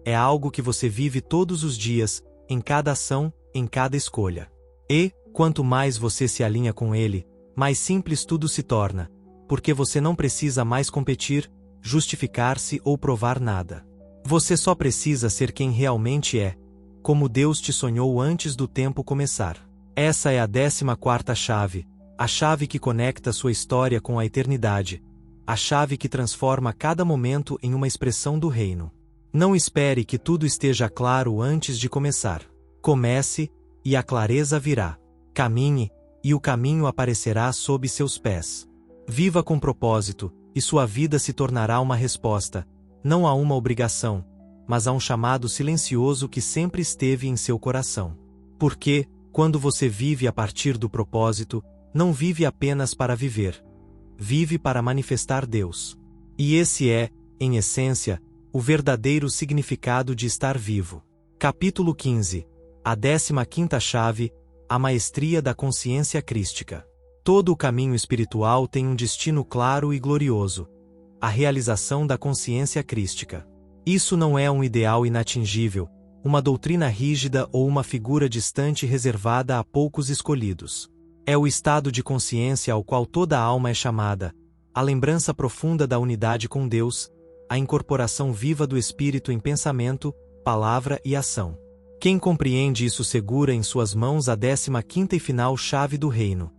É algo que você vive todos os dias, em cada ação, em cada escolha. E, quanto mais você se alinha com ele, mais simples tudo se torna, porque você não precisa mais competir, justificar-se ou provar nada. Você só precisa ser quem realmente é, como Deus te sonhou antes do tempo começar. Essa é a 14ª chave, a chave que conecta sua história com a eternidade, a chave que transforma cada momento em uma expressão do reino. Não espere que tudo esteja claro antes de começar. Comece, e a clareza virá. Caminhe, e o caminho aparecerá sob seus pés. Viva com propósito, e sua vida se tornará uma resposta, não a uma obrigação, mas a um chamado silencioso que sempre esteve em seu coração. Porque, quando você vive a partir do propósito, não vive apenas para viver. Vive para manifestar Deus. E esse é, em essência, O verdadeiro significado de estar vivo. Capítulo 15. A 15ª chave, a maestria da consciência crística. Todo o caminho espiritual tem um destino claro e glorioso: a realização da consciência crística. Isso não é um ideal inatingível, uma doutrina rígida ou uma figura distante reservada a poucos escolhidos. É o estado de consciência ao qual toda alma é chamada, a lembrança profunda da unidade com Deus, a incorporação viva do Espírito em pensamento, palavra e ação. Quem compreende isso segura em suas mãos a 15ª e final chave do reino: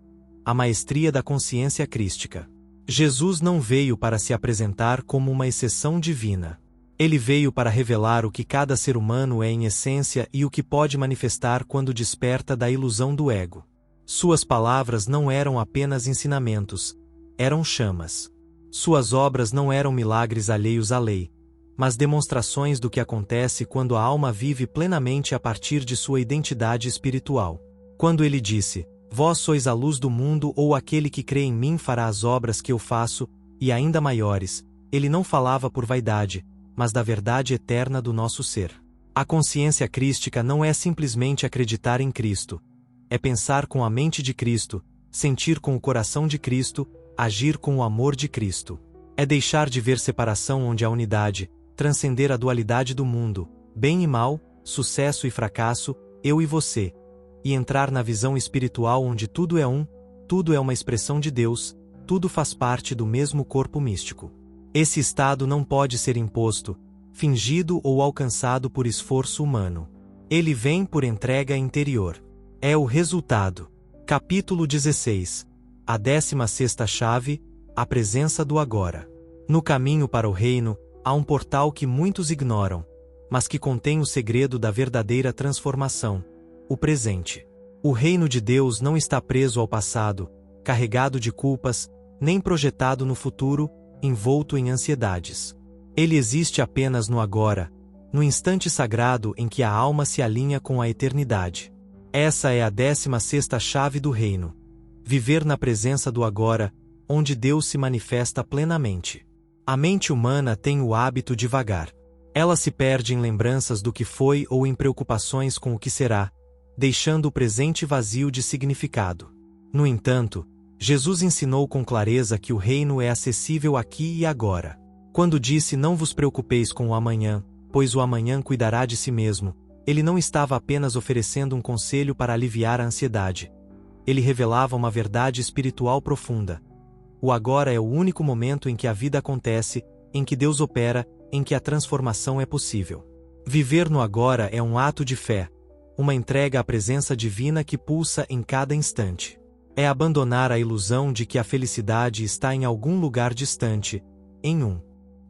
a maestria da consciência crística. Jesus não veio para se apresentar como uma exceção divina. Ele veio para revelar o que cada ser humano é em essência e o que pode manifestar quando desperta da ilusão do ego. Suas palavras não eram apenas ensinamentos, eram chamas. Suas obras não eram milagres alheios à lei, mas demonstrações do que acontece quando a alma vive plenamente a partir de sua identidade espiritual. Quando ele disse: "Vós sois a luz do mundo", ou "Aquele que crê em mim fará as obras que eu faço, e ainda maiores", ele não falava por vaidade, mas da verdade eterna do nosso ser. A consciência crística não é simplesmente acreditar em Cristo. É pensar com a mente de Cristo, sentir com o coração de Cristo, agir com o amor de Cristo. É deixar de ver separação onde há unidade, transcender a dualidade do mundo, bem e mal, sucesso e fracasso, eu e você, e entrar na visão espiritual onde tudo é um, tudo é uma expressão de Deus, tudo faz parte do mesmo corpo místico. Esse estado não pode ser imposto, fingido ou alcançado por esforço humano. Ele vem por entrega interior. É o resultado. Capítulo 16. A 16ª chave, a presença do agora. No caminho para o reino, há um portal que muitos ignoram, mas que contém o segredo da verdadeira transformação: o presente. O reino de Deus não está preso ao passado, carregado de culpas, nem projetado no futuro, envolto em ansiedades. Ele existe apenas no agora, no instante sagrado em que a alma se alinha com a eternidade. Essa é a 16ª chave do reino: viver na presença do agora, onde Deus se manifesta plenamente. A mente humana tem o hábito de vagar. Ela se perde em lembranças do que foi ou em preocupações com o que será, deixando o presente vazio de significado. No entanto, Jesus ensinou com clareza que o reino é acessível aqui e agora. Quando disse: "Não vos preocupeis com o amanhã, pois o amanhã cuidará de si mesmo", ele não estava apenas oferecendo um conselho para aliviar a ansiedade. Ele revelava uma verdade espiritual profunda. O agora é o único momento em que a vida acontece, em que Deus opera, em que a transformação é possível. Viver no agora é um ato de fé, uma entrega à presença divina que pulsa em cada instante. É abandonar a ilusão de que a felicidade está em algum lugar distante, em um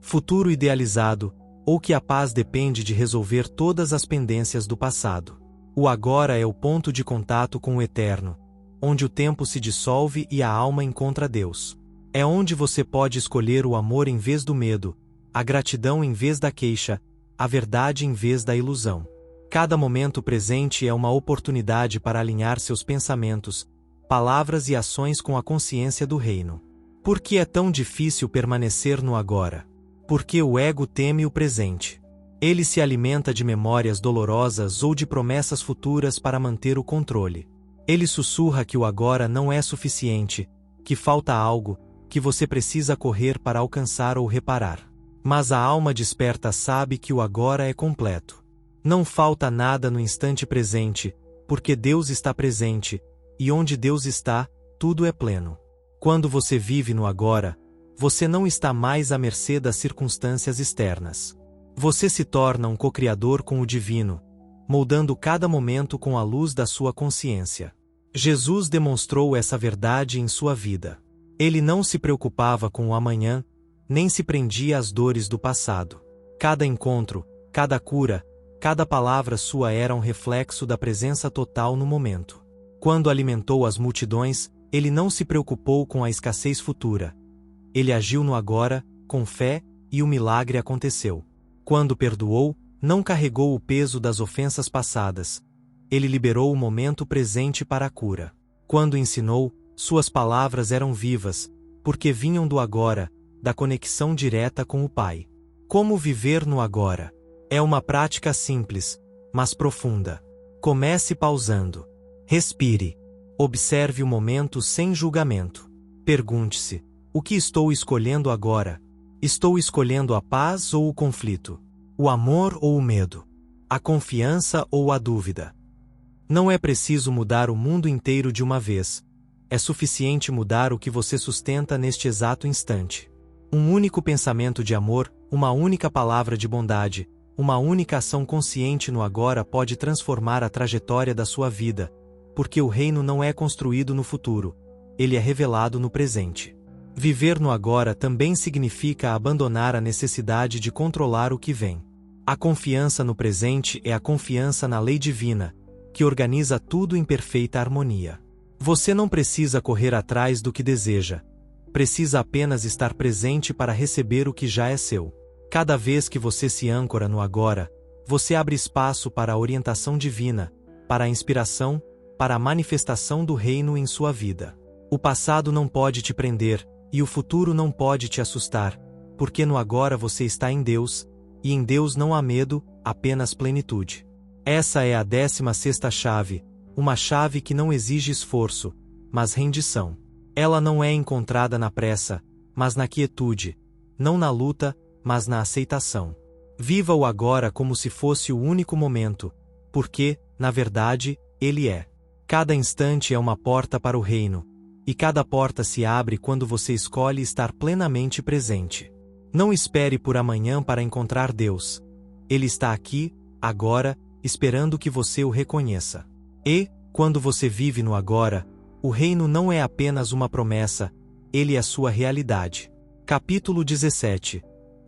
futuro idealizado, ou que a paz depende de resolver todas as pendências do passado. O agora é o ponto de contato com o eterno, onde o tempo se dissolve e a alma encontra Deus. É onde você pode escolher o amor em vez do medo, a gratidão em vez da queixa, a verdade em vez da ilusão. Cada momento presente é uma oportunidade para alinhar seus pensamentos, palavras e ações com a consciência do reino. Por que é tão difícil permanecer no agora? Porque o ego teme o presente. Ele se alimenta de memórias dolorosas ou de promessas futuras para manter o controle. Ele sussurra que o agora não é suficiente, que falta algo, que você precisa correr para alcançar ou reparar. Mas a alma desperta sabe que o agora é completo. Não falta nada no instante presente, porque Deus está presente, e onde Deus está, tudo é pleno. Quando você vive no agora, você não está mais à mercê das circunstâncias externas. Você se torna um co-criador com o divino, moldando cada momento com a luz da sua consciência. Jesus demonstrou essa verdade em sua vida. Ele não se preocupava com o amanhã, nem se prendia às dores do passado. Cada encontro, cada cura, cada palavra sua era um reflexo da presença total no momento. Quando alimentou as multidões, ele não se preocupou com a escassez futura. Ele agiu no agora, com fé, e o milagre aconteceu. Quando perdoou, não carregou o peso das ofensas passadas. Ele liberou o momento presente para a cura. Quando ensinou, suas palavras eram vivas, porque vinham do agora, da conexão direta com o Pai. Como viver no agora? É uma prática simples, mas profunda. Comece pausando. Respire. Observe o momento sem julgamento. Pergunte-se: o que estou escolhendo agora? Estou escolhendo a paz ou o conflito? O amor ou o medo? A confiança ou a dúvida? Não é preciso mudar o mundo inteiro de uma vez. É suficiente mudar o que você sustenta neste exato instante. Um único pensamento de amor, uma única palavra de bondade, uma única ação consciente no agora pode transformar a trajetória da sua vida, porque o reino não é construído no futuro, ele é revelado no presente. Viver no agora também significa abandonar a necessidade de controlar o que vem. A confiança no presente é a confiança na lei divina, que organiza tudo em perfeita harmonia. Você não precisa correr atrás do que deseja. Precisa apenas estar presente para receber o que já é seu. Cada vez que você se âncora no agora, você abre espaço para a orientação divina, para a inspiração, para a manifestação do reino em sua vida. O passado não pode te prender, e o futuro não pode te assustar, porque no agora você está em Deus, e em Deus não há medo, apenas plenitude. Essa é a 16ª chave, uma chave que não exige esforço, mas rendição. Ela não é encontrada na pressa, mas na quietude, não na luta, mas na aceitação. Viva o agora como se fosse o único momento, porque, na verdade, ele é. Cada instante é uma porta para o reino, e cada porta se abre quando você escolhe estar plenamente presente. Não espere por amanhã para encontrar Deus. Ele está aqui, agora, esperando que você o reconheça. E, quando você vive no agora, o reino não é apenas uma promessa, ele é sua realidade. Capítulo 17.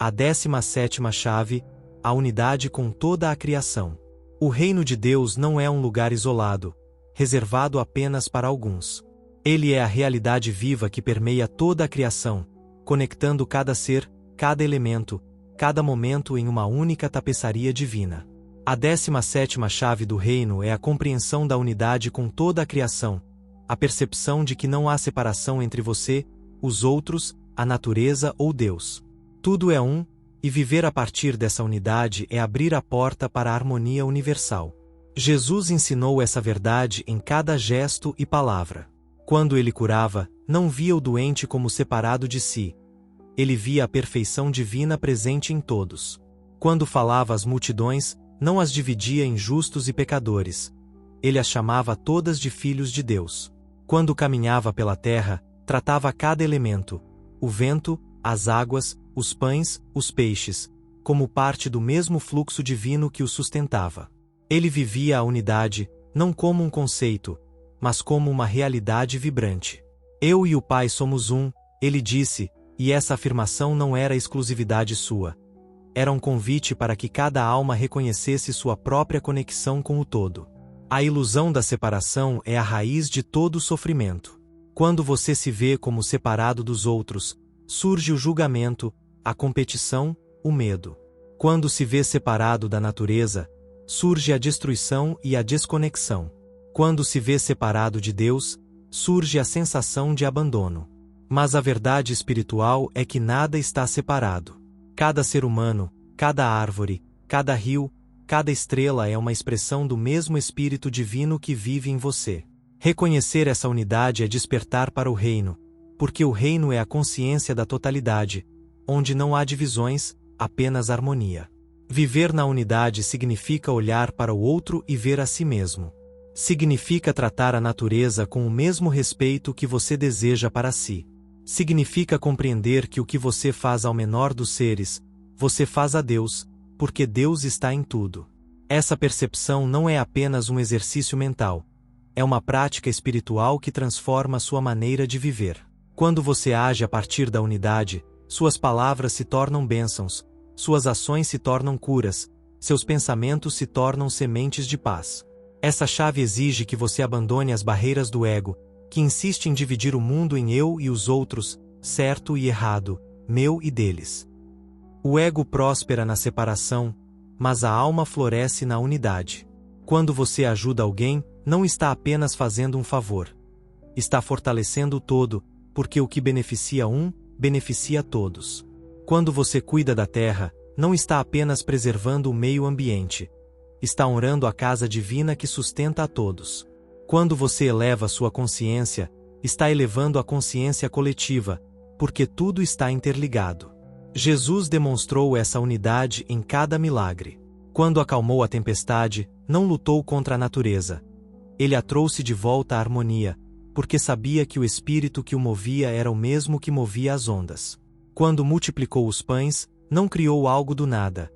A 17ª chave, a unidade com toda a criação. O reino de Deus não é um lugar isolado, reservado apenas para alguns. Ele é a realidade viva que permeia toda a criação, conectando cada ser, cada elemento, cada momento em uma única tapeçaria divina. A 17ª chave do reino é a compreensão da unidade com toda a criação, a percepção de que não há separação entre você, os outros, a natureza ou Deus. Tudo é um, e viver a partir dessa unidade é abrir a porta para a harmonia universal. Jesus ensinou essa verdade em cada gesto e palavra. Quando ele curava, não via o doente como separado de si. Ele via a perfeição divina presente em todos. Quando falava às multidões, não as dividia em justos e pecadores. Ele as chamava todas de filhos de Deus. Quando caminhava pela terra, tratava cada elemento, o vento, as águas, os pães, os peixes, como parte do mesmo fluxo divino que o sustentava. Ele vivia a unidade, não como um conceito, mas como uma realidade vibrante. Eu e o Pai somos um, ele disse, e essa afirmação não era exclusividade sua. Era um convite para que cada alma reconhecesse sua própria conexão com o todo. A ilusão da separação é a raiz de todo o sofrimento. Quando você se vê como separado dos outros, surge o julgamento, a competição, o medo. Quando se vê separado da natureza, surge a destruição e a desconexão. Quando se vê separado de Deus, surge a sensação de abandono. Mas a verdade espiritual é que nada está separado. Cada ser humano, cada árvore, cada rio, cada estrela é uma expressão do mesmo Espírito Divino que vive em você. Reconhecer essa unidade é despertar para o reino, porque o reino é a consciência da totalidade, onde não há divisões, apenas harmonia. Viver na unidade significa olhar para o outro e ver a si mesmo. Significa tratar a natureza com o mesmo respeito que você deseja para si. Significa compreender que o que você faz ao menor dos seres, você faz a Deus, porque Deus está em tudo. Essa percepção não é apenas um exercício mental, é uma prática espiritual que transforma sua maneira de viver. Quando você age a partir da unidade, suas palavras se tornam bênçãos, suas ações se tornam curas, seus pensamentos se tornam sementes de paz. Essa chave exige que você abandone as barreiras do ego, que insiste em dividir o mundo em eu e os outros, certo e errado, meu e deles. O ego próspera na separação, mas a alma floresce na unidade. Quando você ajuda alguém, não está apenas fazendo um favor. Está fortalecendo o todo, porque o que beneficia um, beneficia todos. Quando você cuida da terra, não está apenas preservando o meio ambiente, está honrando a casa divina que sustenta a todos. Quando você eleva sua consciência, está elevando a consciência coletiva, porque tudo está interligado. Jesus demonstrou essa unidade em cada milagre. Quando acalmou a tempestade, não lutou contra a natureza. Ele a trouxe de volta à harmonia, porque sabia que o espírito que o movia era o mesmo que movia as ondas. Quando multiplicou os pães, não criou algo do nada.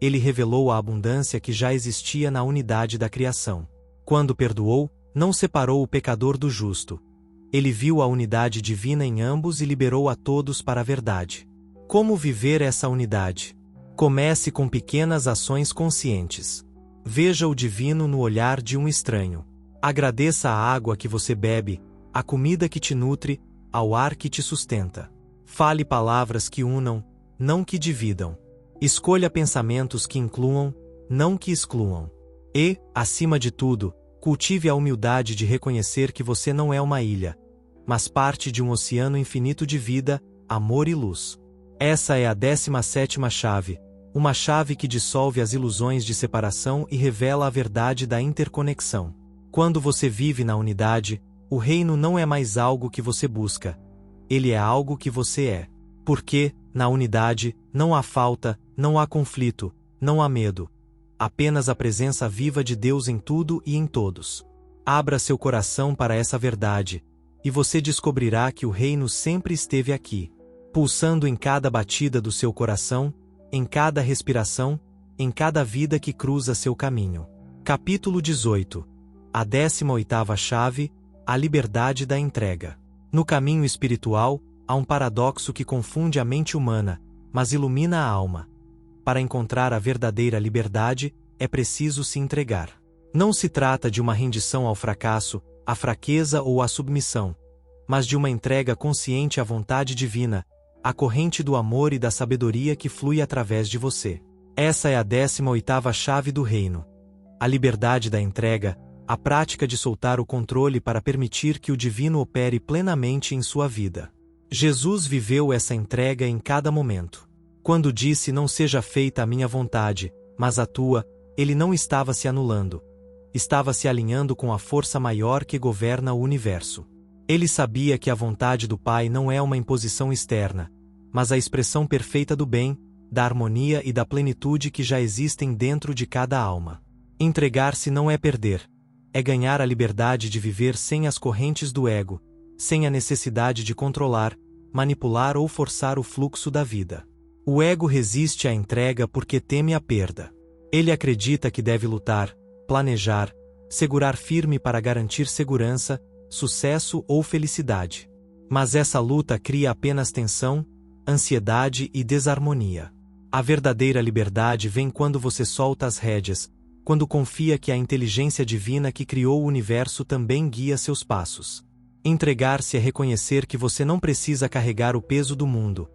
Ele revelou a abundância que já existia na unidade da criação. Quando perdoou, não separou o pecador do justo. Ele viu a unidade divina em ambos e liberou a todos para a verdade. Como viver essa unidade? Comece com pequenas ações conscientes. Veja o divino no olhar de um estranho. Agradeça a água que você bebe, a comida que te nutre, ao ar que te sustenta. Fale palavras que unam, não que dividam. Escolha pensamentos que incluam, não que excluam. E, acima de tudo, cultive a humildade de reconhecer que você não é uma ilha, mas parte de um oceano infinito de vida, amor e luz. Essa é a 17ª chave, uma chave que dissolve as ilusões de separação e revela a verdade da interconexão. Quando você vive na unidade, o reino não é mais algo que você busca. Ele é algo que você é. Porque, na unidade, não há falta, não há conflito, não há medo. Apenas a presença viva de Deus em tudo e em todos. Abra seu coração para essa verdade, e você descobrirá que o reino sempre esteve aqui, pulsando em cada batida do seu coração, em cada respiração, em cada vida que cruza seu caminho. Capítulo 18. A 18ª chave, a liberdade da entrega. No caminho espiritual, há um paradoxo que confunde a mente humana, mas ilumina a alma. Para encontrar a verdadeira liberdade, é preciso se entregar. Não se trata de uma rendição ao fracasso, à fraqueza ou à submissão, mas de uma entrega consciente à vontade divina, à corrente do amor e da sabedoria que flui através de você. Essa é a 18ª chave do reino. A liberdade da entrega, a prática de soltar o controle para permitir que o divino opere plenamente em sua vida. Jesus viveu essa entrega em cada momento. Quando disse não seja feita a minha vontade, mas a tua, ele não estava se anulando. Estava se alinhando com a força maior que governa o universo. Ele sabia que a vontade do Pai não é uma imposição externa, mas a expressão perfeita do bem, da harmonia e da plenitude que já existem dentro de cada alma. Entregar-se não é perder. É ganhar a liberdade de viver sem as correntes do ego, sem a necessidade de controlar, manipular ou forçar o fluxo da vida. O ego resiste à entrega porque teme a perda. Ele acredita que deve lutar, planejar, segurar firme para garantir segurança, sucesso ou felicidade. Mas essa luta cria apenas tensão, ansiedade e desarmonia. A verdadeira liberdade vem quando você solta as rédeas, quando confia que a inteligência divina que criou o universo também guia seus passos. Entregar-se é reconhecer que você não precisa carregar o peso do mundo.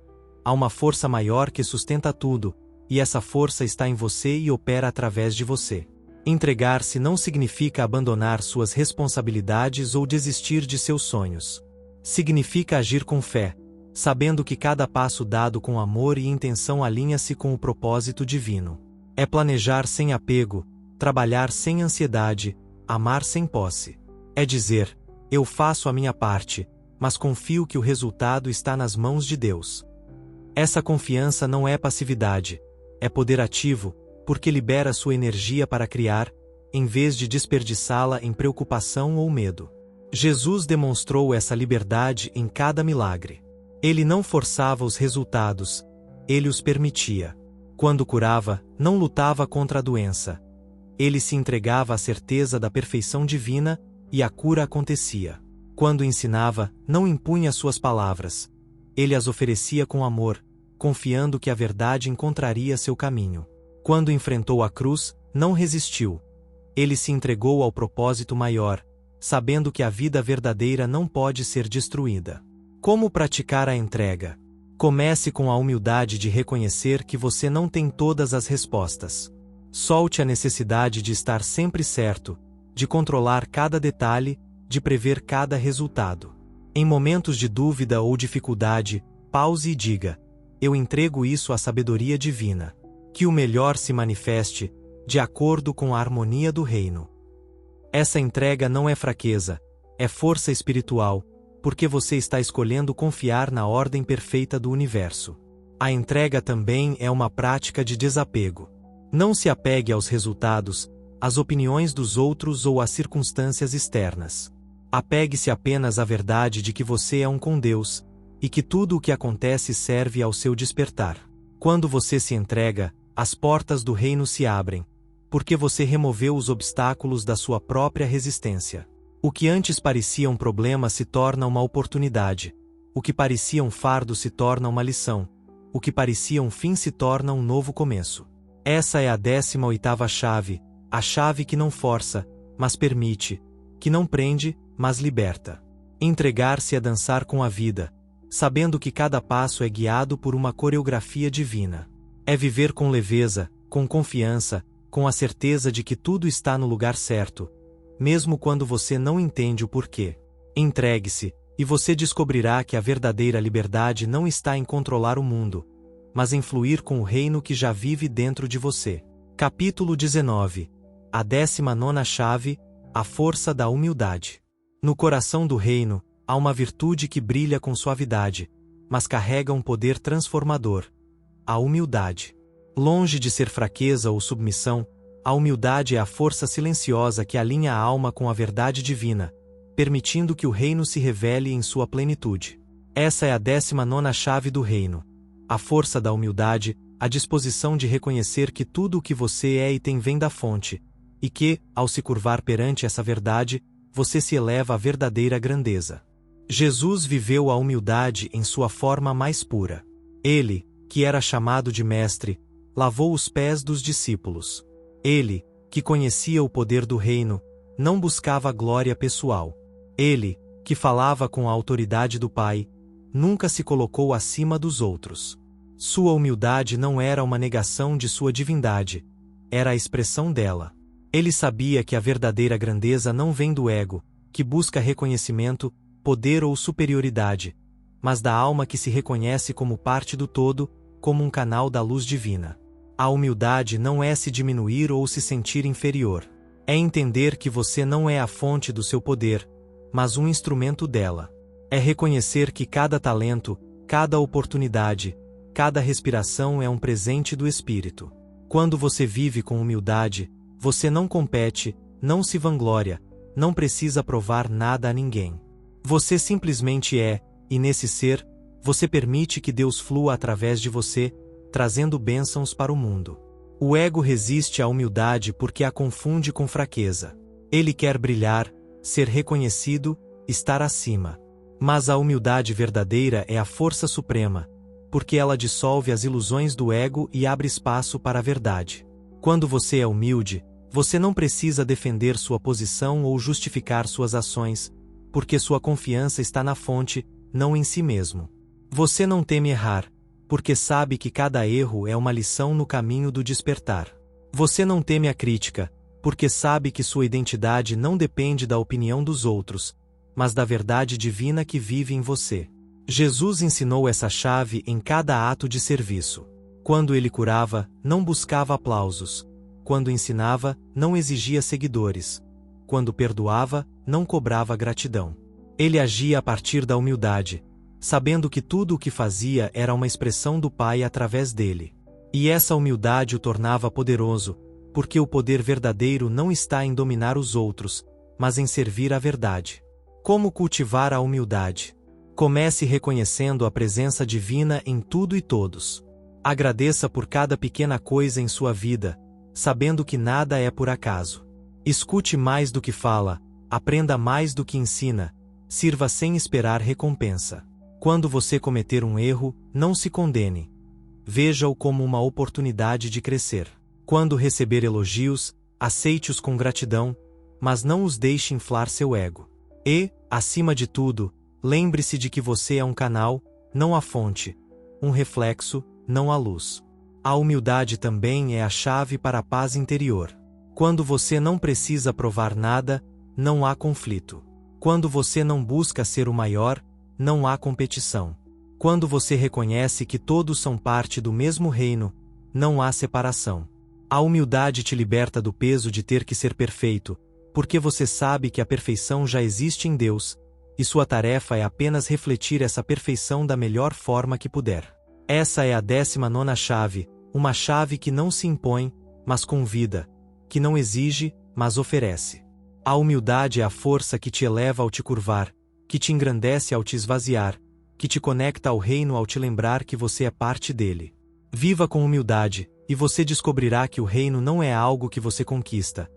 Há uma força maior que sustenta tudo, e essa força está em você e opera através de você. Entregar-se não significa abandonar suas responsabilidades ou desistir de seus sonhos. Significa agir com fé, sabendo que cada passo dado com amor e intenção alinha-se com o propósito divino. É planejar sem apego, trabalhar sem ansiedade, amar sem posse. É dizer, eu faço a minha parte, mas confio que o resultado está nas mãos de Deus. Essa confiança não é passividade, é poder ativo, porque libera sua energia para criar, em vez de desperdiçá-la em preocupação ou medo. Jesus demonstrou essa liberdade em cada milagre. Ele não forçava os resultados, ele os permitia. Quando curava, não lutava contra a doença. Ele se entregava à certeza da perfeição divina, e a cura acontecia. Quando ensinava, não impunha suas palavras. Ele as oferecia com amor, confiando que a verdade encontraria seu caminho. Quando enfrentou a cruz, não resistiu. Ele se entregou ao propósito maior, sabendo que a vida verdadeira não pode ser destruída. Como praticar a entrega? Comece com a humildade de reconhecer que você não tem todas as respostas. Solte a necessidade de estar sempre certo, de controlar cada detalhe, de prever cada resultado. Em momentos de dúvida ou dificuldade, pause e diga: eu entrego isso à sabedoria divina. Que o melhor se manifeste, de acordo com a harmonia do reino. Essa entrega não é fraqueza, é força espiritual, porque você está escolhendo confiar na ordem perfeita do universo. A entrega também é uma prática de desapego. Não se apegue aos resultados, às opiniões dos outros ou às circunstâncias externas. Apegue-se apenas à verdade de que você é um com Deus, e que tudo o que acontece serve ao seu despertar. Quando você se entrega, as portas do reino se abrem, porque você removeu os obstáculos da sua própria resistência. O que antes parecia um problema se torna uma oportunidade. O que parecia um fardo se torna uma lição. O que parecia um fim se torna um novo começo. Essa é a 18ª chave, a chave que não força, mas permite, que não prende, mas liberta. Entregar-se é dançar com a vida, sabendo que cada passo é guiado por uma coreografia divina. É viver com leveza, com confiança, com a certeza de que tudo está no lugar certo, mesmo quando você não entende o porquê. Entregue-se, e você descobrirá que a verdadeira liberdade não está em controlar o mundo, mas em fluir com o reino que já vive dentro de você. Capítulo 19. A 19ª chave, a força da humildade. No coração do reino, há uma virtude que brilha com suavidade, mas carrega um poder transformador: a humildade. Longe de ser fraqueza ou submissão, a humildade é a força silenciosa que alinha a alma com a verdade divina, permitindo que o reino se revele em sua plenitude. Essa é a 19ª chave do reino. A força da humildade, a disposição de reconhecer que tudo o que você é e tem vem da fonte, e que, ao se curvar perante essa verdade, você se eleva à verdadeira grandeza. Jesus viveu a humildade em sua forma mais pura. Ele, que era chamado de mestre, lavou os pés dos discípulos. Ele, que conhecia o poder do reino, não buscava glória pessoal. Ele, que falava com a autoridade do Pai, nunca se colocou acima dos outros. Sua humildade não era uma negação de sua divindade, era a expressão dela. Ele sabia que a verdadeira grandeza não vem do ego, que busca reconhecimento, poder ou superioridade, mas da alma que se reconhece como parte do todo, como um canal da luz divina. A humildade não é se diminuir ou se sentir inferior. É entender que você não é a fonte do seu poder, mas um instrumento dela. É reconhecer que cada talento, cada oportunidade, cada respiração é um presente do Espírito. Quando você vive com humildade, você não compete, não se vangloria, não precisa provar nada a ninguém. Você simplesmente é, e nesse ser, você permite que Deus flua através de você, trazendo bênçãos para o mundo. O ego resiste à humildade porque a confunde com fraqueza. Ele quer brilhar, ser reconhecido, estar acima. Mas a humildade verdadeira é a força suprema, porque ela dissolve as ilusões do ego e abre espaço para a verdade. Quando você é humilde, você não precisa defender sua posição ou justificar suas ações, porque sua confiança está na fonte, não em si mesmo. Você não teme errar, porque sabe que cada erro é uma lição no caminho do despertar. Você não teme a crítica, porque sabe que sua identidade não depende da opinião dos outros, mas da verdade divina que vive em você. Jesus ensinou essa chave em cada ato de serviço. Quando ele curava, não buscava aplausos. Quando ensinava, não exigia seguidores. Quando perdoava, não cobrava gratidão. Ele agia a partir da humildade, sabendo que tudo o que fazia era uma expressão do Pai através dele. E essa humildade o tornava poderoso, porque o poder verdadeiro não está em dominar os outros, mas em servir a verdade. Como cultivar a humildade? Comece reconhecendo a presença divina em tudo e todos. Agradeça por cada pequena coisa em sua vida, sabendo que nada é por acaso. Escute mais do que fala, aprenda mais do que ensina, sirva sem esperar recompensa. Quando você cometer um erro, não se condene. Veja-o como uma oportunidade de crescer. Quando receber elogios, aceite-os com gratidão, mas não os deixe inflar seu ego. E, acima de tudo, lembre-se de que você é um canal, não a fonte, um reflexo, não a luz. A humildade também é a chave para a paz interior. Quando você não precisa provar nada, não há conflito. Quando você não busca ser o maior, não há competição. Quando você reconhece que todos são parte do mesmo reino, não há separação. A humildade te liberta do peso de ter que ser perfeito, porque você sabe que a perfeição já existe em Deus, e sua tarefa é apenas refletir essa perfeição da melhor forma que puder. Essa é a 19ª chave, uma chave que não se impõe, mas convida, que não exige, mas oferece. A humildade é a força que te eleva ao te curvar, que te engrandece ao te esvaziar, que te conecta ao reino ao te lembrar que você é parte dele. Viva com humildade, e você descobrirá que o reino não é algo que você conquista.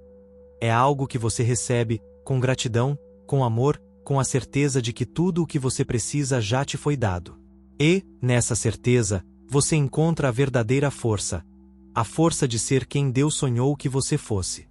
É algo que você recebe, com gratidão, com amor, com a certeza de que tudo o que você precisa já te foi dado. E, nessa certeza, você encontra a verdadeira força. A força de ser quem Deus sonhou que você fosse.